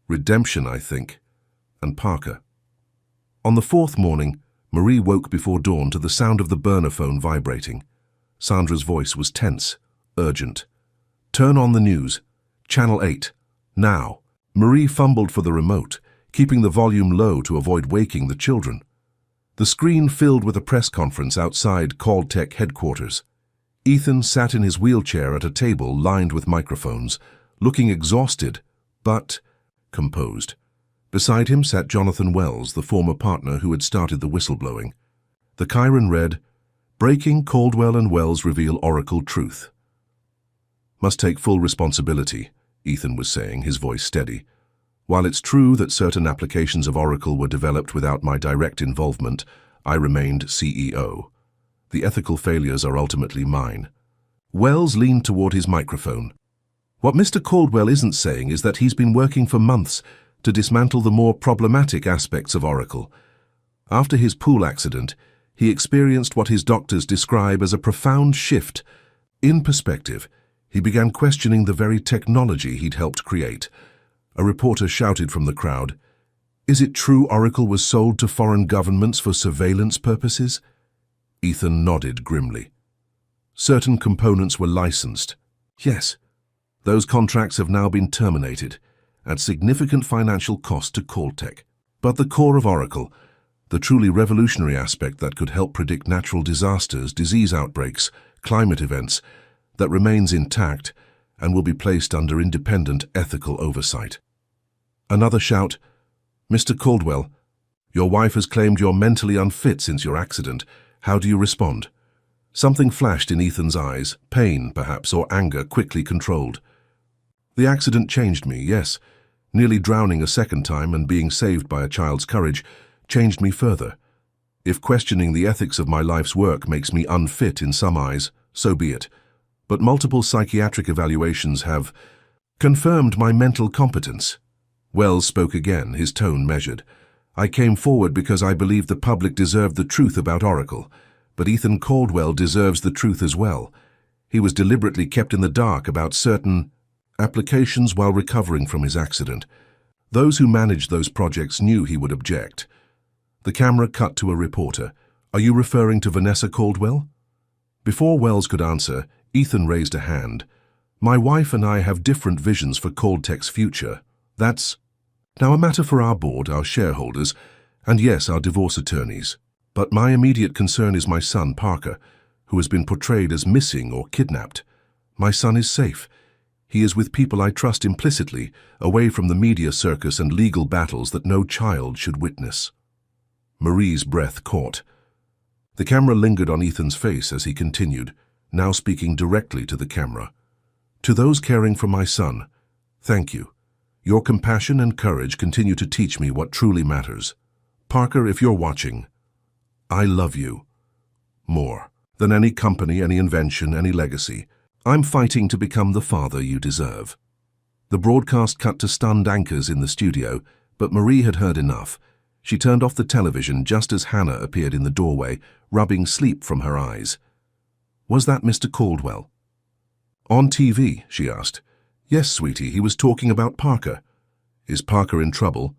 Redemption, I think. And Parker. On the fourth morning, Marie woke before dawn to the sound of the burner phone vibrating. Sandra's voice was tense, urgent. Turn on the news. Channel 8. Now. Marie fumbled for the remote, keeping the volume low to avoid waking the children. The screen filled with a press conference outside Caltech headquarters. Ethan sat in his wheelchair at a table lined with microphones, looking exhausted, but composed. Beside him sat Jonathan Wells, the former partner who had started the whistleblowing. The Chiron read, Breaking Caldwell and Wells reveal Oracle truth. Must take full responsibility, Ethan was saying, his voice steady. While it's true that certain applications of Oracle were developed without my direct involvement, I remained CEO. The ethical failures are ultimately mine. Wells leaned toward his microphone. What Mr. Caldwell isn't saying is that he's been working for months to dismantle the more problematic aspects of Oracle. After his pool accident, he experienced what his doctors describe as a profound shift. In perspective, he began questioning the very technology he'd helped create. A reporter shouted from the crowd, Is it true Oracle was sold to foreign governments for surveillance purposes? Ethan nodded grimly. Certain components were licensed. Yes, those contracts have now been terminated, at significant financial cost to Caltech. But the core of Oracle, the truly revolutionary aspect that could help predict natural disasters, disease outbreaks, climate events, that remains intact and will be placed under independent ethical oversight. Another shout, Mr. Caldwell, your wife has claimed you're mentally unfit since your accident. How do you respond? Something flashed in Ethan's eyes, pain, perhaps, or anger quickly controlled. The accident changed me, yes. Nearly drowning a second time and being saved by a child's courage changed me further. If questioning the ethics of my life's work makes me unfit in some eyes, so be it. But multiple psychiatric evaluations have confirmed my mental competence. Wells spoke again, his tone measured. I came forward because I believed the public deserved the truth about Oracle, but Ethan Caldwell deserves the truth as well. He was deliberately kept in the dark about certain applications while recovering from his accident. Those who managed those projects knew he would object. The camera cut to a reporter. Are you referring to Vanessa Caldwell? Before Wells could answer, Ethan raised a hand. My wife and I have different visions for Caltech's future. That's now a matter for our board, our shareholders, and yes, our divorce attorneys. But my immediate concern is my son, Parker, who has been portrayed as missing or kidnapped. My son is safe. He is with people I trust implicitly, away from the media circus and legal battles that no child should witness. Marie's breath caught. The camera lingered on Ethan's face as he continued, now speaking directly to the camera. To those caring for my son, thank you. Your compassion and courage continue to teach me what truly matters. Parker, if you're watching, I love you. More than any company, any invention, any legacy. I'm fighting to become the father you deserve. The broadcast cut to stunned anchors in the studio, but Marie had heard enough. She turned off the television just as Hannah appeared in the doorway, rubbing sleep from her eyes. Was that Mr. Caldwell? On TV, she asked. Yes, sweetie, he was talking about Parker. Is Parker in trouble?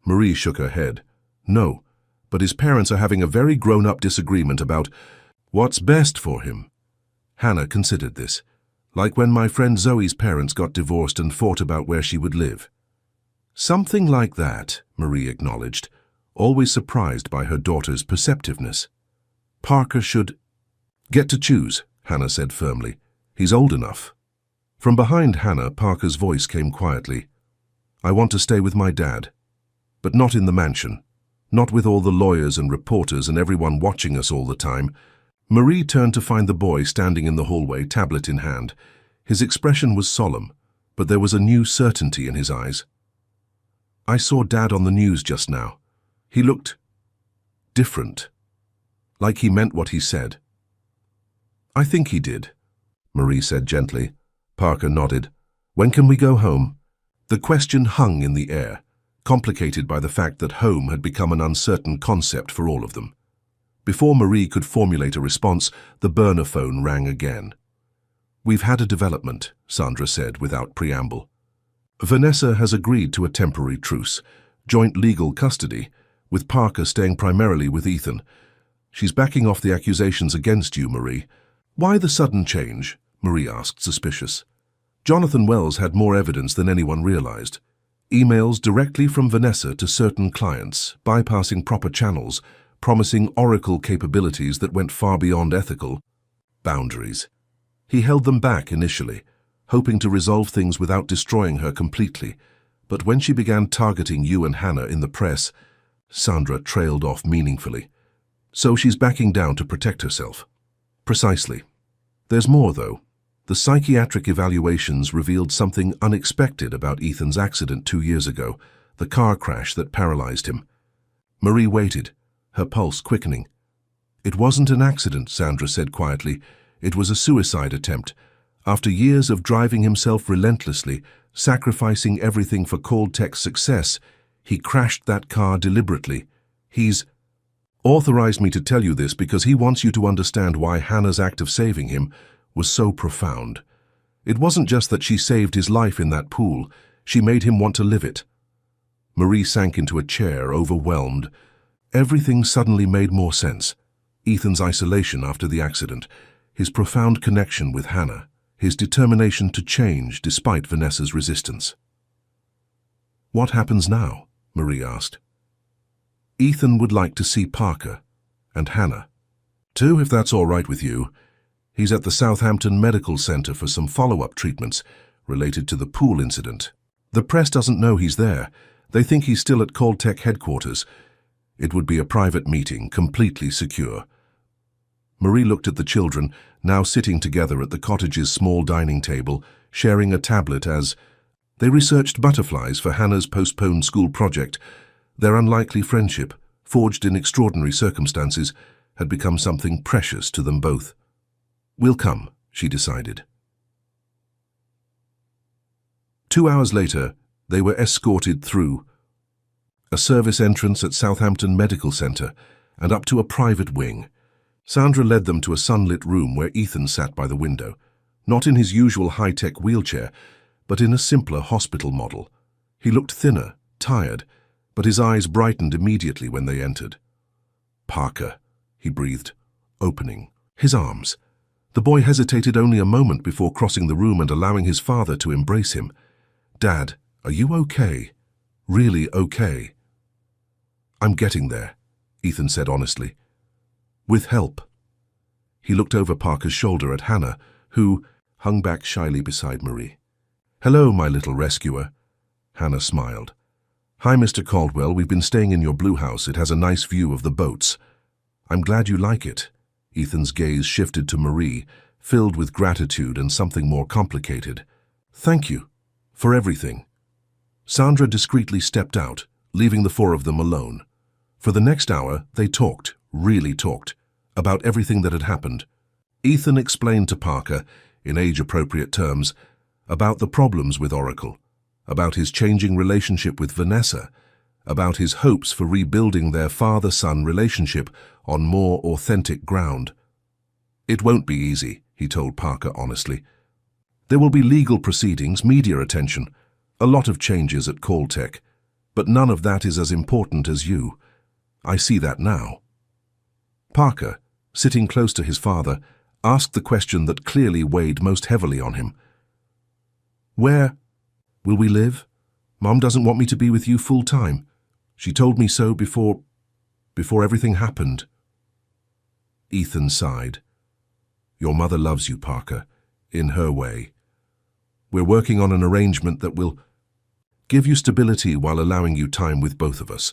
Marie shook her head. No, but his parents are having a very grown-up disagreement about what's best for him. Hannah considered this, like when my friend Zoe's parents got divorced and fought about where she would live. Something like that, Marie acknowledged, always surprised by her daughter's perceptiveness. Parker should get to choose, Hannah said firmly. He's old enough. From behind Hannah, Parker's voice came quietly. I want to stay with my dad, but not in the mansion, not with all the lawyers and reporters and everyone watching us all the time. Marie turned to find the boy standing in the hallway, tablet in hand. His expression was solemn, but there was a new certainty in his eyes. I saw Dad on the news just now. He looked different, like he meant what he said. I think he did, Marie said gently. Parker nodded. When can we go home? The question hung in the air, complicated by the fact that home had become an uncertain concept for all of them. Before Marie could formulate a response, the burner phone rang again. We've had a development, Sandra said without preamble. Vanessa has agreed to a temporary truce, joint legal custody, with Parker staying primarily with Ethan. She's backing off the accusations against you, Marie. Why the sudden change? Marie asked, suspicious. Jonathan Wells had more evidence than anyone realized. Emails directly from Vanessa to certain clients, bypassing proper channels, promising oracle capabilities that went far beyond ethical boundaries. He held them back initially, hoping to resolve things without destroying her completely, but when she began targeting you and Hannah in the press, Sandra trailed off meaningfully. So she's backing down to protect herself. Precisely. There's more, though. The psychiatric evaluations revealed something unexpected about Ethan's accident 2 years ago, the car crash that paralyzed him. Marie waited, her pulse quickening. It wasn't an accident, Sandra said quietly. It was a suicide attempt. After years of driving himself relentlessly, sacrificing everything for Caltech's success, he crashed that car deliberately. He's authorized me to tell you this because he wants you to understand why Hannah's act of saving him was so profound. It wasn't just that she saved his life in that pool, she made him want to live it. Marie sank into a chair, overwhelmed. Everything suddenly made more sense. Ethan's isolation after the accident, his profound connection with Hannah, his determination to change despite Vanessa's resistance. What happens now? Marie asked. Ethan would like to see Parker and Hannah, too, if that's all right with you. He's at the Southampton Medical Center for some follow-up treatments related to the pool incident. The press doesn't know he's there. They think he's still at Caltech headquarters. It would be a private meeting, completely secure. Marie looked at the children, now sitting together at the cottage's small dining table, sharing a tablet as they researched butterflies for Hannah's postponed school project. Their unlikely friendship, forged in extraordinary circumstances, had become something precious to them both. We'll come, she decided. 2 hours later, they were escorted through a service entrance at Southampton Medical Center and up to a private wing. Sandra led them to a sunlit room where Ethan sat by the window, not in his usual high-tech wheelchair, but in a simpler hospital model. He looked thinner, tired, but his eyes brightened immediately when they entered. Parker, he breathed, opening his arms. The boy hesitated only a moment before crossing the room and allowing his father to embrace him. Dad, are you okay? Really okay? I'm getting there, Ethan said honestly. With help. He looked over Parker's shoulder at Hannah, who hung back shyly beside Marie. Hello, my little rescuer. Hannah smiled. Hi, Mr. Caldwell, we've been staying in your blue house. It has a nice view of the boats. I'm glad you like it. Ethan's gaze shifted to Marie, filled with gratitude and something more complicated. Thank you. For everything. Sandra discreetly stepped out, leaving the four of them alone. For the next hour, they talked, really talked, about everything that had happened. Ethan explained to Parker, in age-appropriate terms, about the problems with Oracle, about his changing relationship with Vanessa, about his hopes for rebuilding their father-son relationship on more authentic ground. It won't be easy, he told Parker honestly. There will be legal proceedings, media attention, a lot of changes at Caltech, but none of that is as important as you. I see that now. Parker, sitting close to his father, asked the question that clearly weighed most heavily on him. Where will we live? Mom doesn't want me to be with you full time. She told me so before everything happened. Ethan sighed. Your mother loves you, Parker, in her way. We're working on an arrangement that will give you stability while allowing you time with both of us.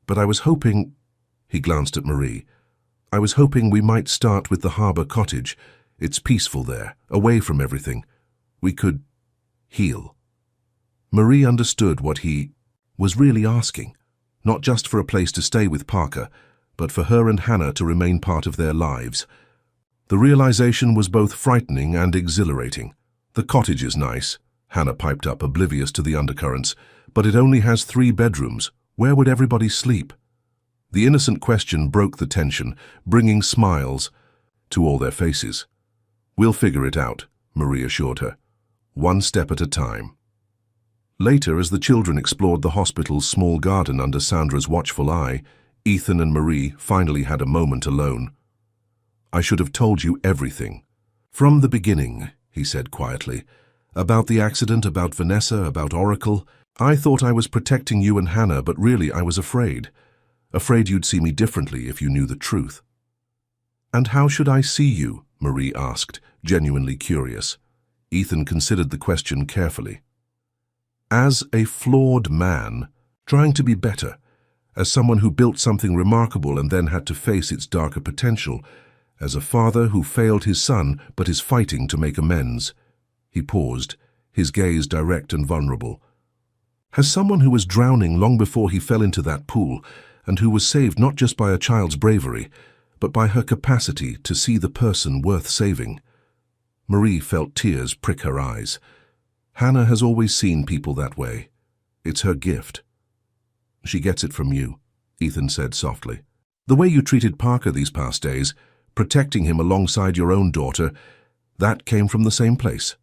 But I was hoping, he glanced at Marie, I was hoping we might start with the Harbour Cottage. It's peaceful there, away from everything. We could heal. Marie understood what he was really asking, not just for a place to stay with Parker, but for her and Hannah to remain part of their lives. The realization was both frightening and exhilarating. The cottage is nice, Hannah piped up, oblivious to the undercurrents, but it only has 3 bedrooms. Where would everybody sleep? The innocent question broke the tension, bringing smiles to all their faces. We'll figure it out, Marie assured her, one step at a time. Later, as the children explored the hospital's small garden under Sandra's watchful eye, Ethan and Marie finally had a moment alone. I should have told you everything. From the beginning, he said quietly. About the accident, about Vanessa, about Oracle. I thought I was protecting you and Hannah, but really I was afraid. Afraid you'd see me differently if you knew the truth. And how should I see you? Marie asked, genuinely curious. Ethan considered the question carefully. As a flawed man, trying to be better, as someone who built something remarkable and then had to face its darker potential, as a father who failed his son but is fighting to make amends. He paused, his gaze direct and vulnerable. As someone who was drowning long before he fell into that pool, and who was saved not just by a child's bravery, but by her capacity to see the person worth saving. Marie felt tears prick her eyes. Hannah has always seen people that way. It's her gift. She gets it from you, Ethan said softly. The way you treated Parker these past days, protecting him alongside your own daughter, that came from the same place.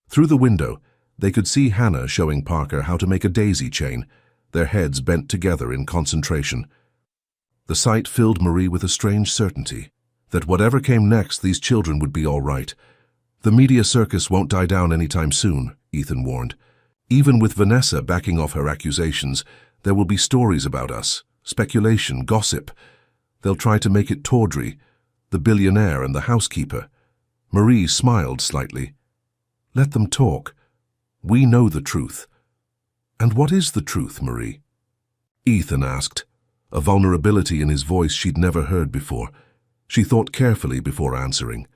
Through the window, they could see Hannah showing Parker how to make a daisy chain, their heads bent together in concentration. The sight filled Marie with a strange certainty that whatever came next, these children would be all right. The media circus won't die down anytime soon, Ethan warned. Even with Vanessa backing off her accusations, there will be stories about us, speculation, gossip. They'll try to make it tawdry, the billionaire and the housekeeper. Marie smiled slightly. Let them talk. We know the truth. And what is the truth, Marie? Ethan asked, a vulnerability in his voice she'd never heard before. She thought carefully before answering.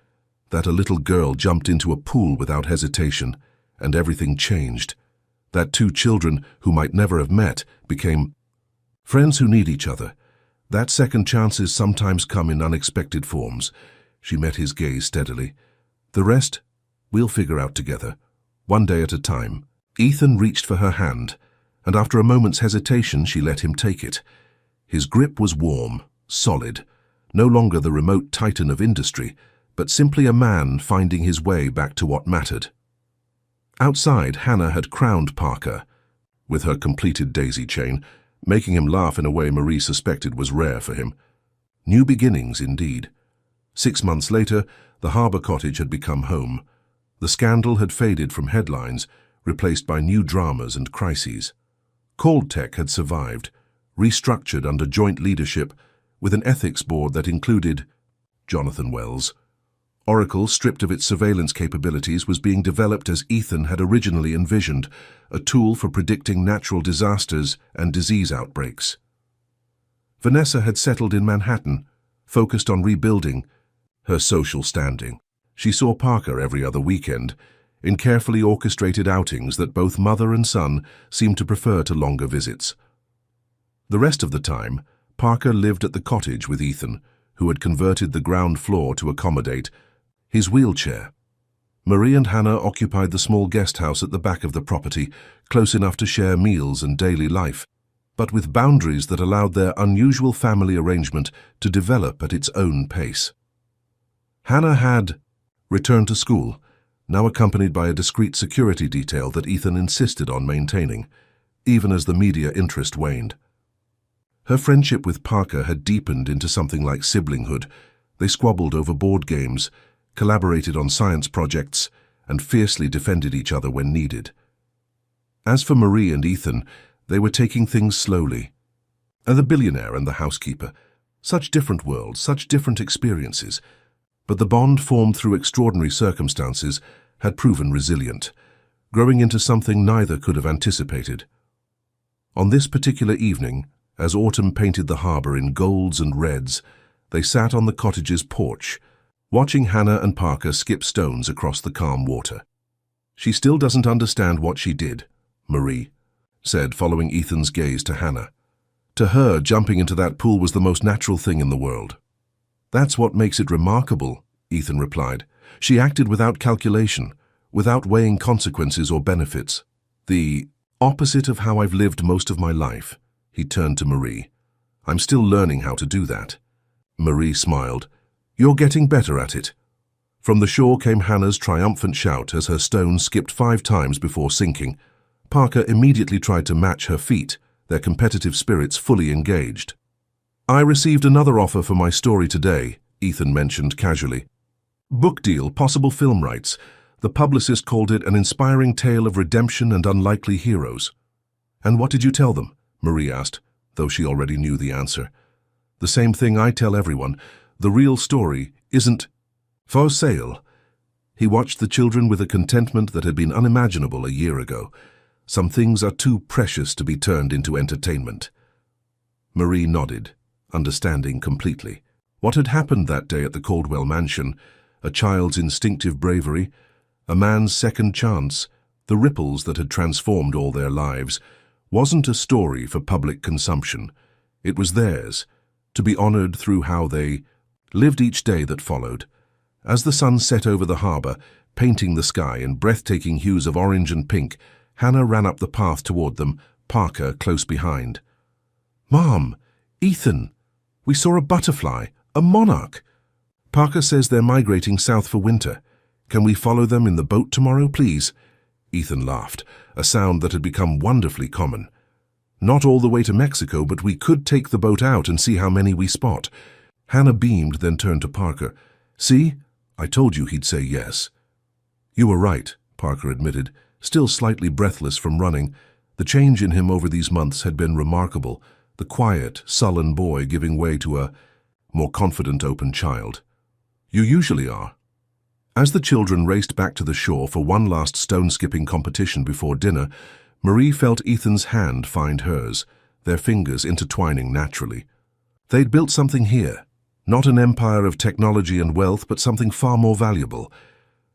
That a little girl jumped into a pool without hesitation, and everything changed. That 2 children who might never have met became friends who need each other. That second chances sometimes come in unexpected forms. She met his gaze steadily. The rest, we'll figure out together, one day at a time. Ethan reached for her hand, and after a moment's hesitation, she let him take it. His grip was warm, solid, no longer the remote titan of industry, but simply a man finding his way back to what mattered. Outside, Hannah had crowned Parker with her completed daisy chain, making him laugh in a way Marie suspected was rare for him. New beginnings, indeed. 6 months later, the Harbour Cottage had become home. The scandal had faded from headlines, replaced by new dramas and crises. Caltech had survived, restructured under joint leadership, with an ethics board that included Jonathan Wells. Oracle, stripped of its surveillance capabilities, was being developed as Ethan had originally envisioned, a tool for predicting natural disasters and disease outbreaks. Vanessa had settled in Manhattan, focused on rebuilding her social standing. She saw Parker every other weekend, in carefully orchestrated outings that both mother and son seemed to prefer to longer visits. The rest of the time, Parker lived at the cottage with Ethan, who had converted the ground floor to accommodate his wheelchair. Marie and Hannah occupied the small guest house at the back of the property, close enough to share meals and daily life, but with boundaries that allowed their unusual family arrangement to develop at its own pace. Hannah had returned to school, now accompanied by a discreet security detail that Ethan insisted on maintaining, even as the media interest waned. Her friendship with Parker had deepened into something like siblinghood. They squabbled over board games, collaborated on science projects, and fiercely defended each other when needed. As for Marie and Ethan, they were taking things slowly. The billionaire and the housekeeper, such different worlds, such different experiences. But the bond formed through extraordinary circumstances had proven resilient, growing into something neither could have anticipated. On this particular evening, as autumn painted the harbor in golds and reds, they sat on the cottage's porch, watching Hannah and Parker skip stones across the calm water. "She still doesn't understand what she did," Marie said, following Ethan's gaze to Hannah. "To her, jumping into that pool was the most natural thing in the world." "That's what makes it remarkable," Ethan replied. "She acted without calculation, without weighing consequences or benefits. The opposite of how I've lived most of my life." He turned to Marie. "I'm still learning how to do that." Marie smiled. "You're getting better at it." From the shore came Hannah's triumphant shout as her stone skipped 5 times before sinking. Parker immediately tried to match her feat, their competitive spirits fully engaged. "I received another offer for my story today," Ethan mentioned casually. "Book deal, possible film rights. The publicist called it an inspiring tale of redemption and unlikely heroes." "And what did you tell them?" Marie asked, though she already knew the answer. "The same thing I tell everyone. The real story isn't for sale." He watched the children with a contentment that had been unimaginable a year ago. Some things are too precious to be turned into entertainment. Marie nodded, understanding completely. What had happened that day at the Caldwell mansion, a child's instinctive bravery, a man's second chance, the ripples that had transformed all their lives, wasn't a story for public consumption. It was theirs, to be honored through how they lived each day that followed. As the sun set over the harbor, painting the sky in breathtaking hues of orange and pink, Hannah ran up the path toward them, Parker close behind. "Mom! Ethan! We saw a butterfly, a monarch! Parker says they're migrating south for winter. Can we follow them in the boat tomorrow, please?" Ethan laughed, a sound that had become wonderfully common. "Not all the way to Mexico, but we could take the boat out and see how many we spot." Hannah beamed, then turned to Parker. "See? I told you he'd say yes." "You were right," Parker admitted, still slightly breathless from running. The change in him over these months had been remarkable, the quiet, sullen boy giving way to a more confident, open child. "You usually are." As the children raced back to the shore for one last stone-skipping competition before dinner, Marie felt Ethan's hand find hers, their fingers intertwining naturally. They'd built something here, not an empire of technology and wealth, but something far more valuable.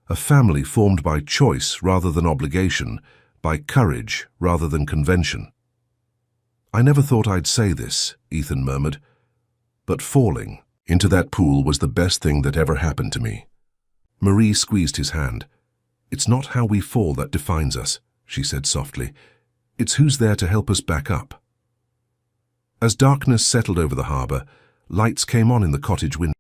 A family formed by choice rather than obligation, by courage rather than convention. "I never thought I'd say this," Ethan murmured, "but falling into that pool was the best thing that ever happened to me." Marie squeezed his hand. "It's not how we fall that defines us," she said softly. "It's who's there to help us back up." As darkness settled over the harbor, lights came on in the cottage window.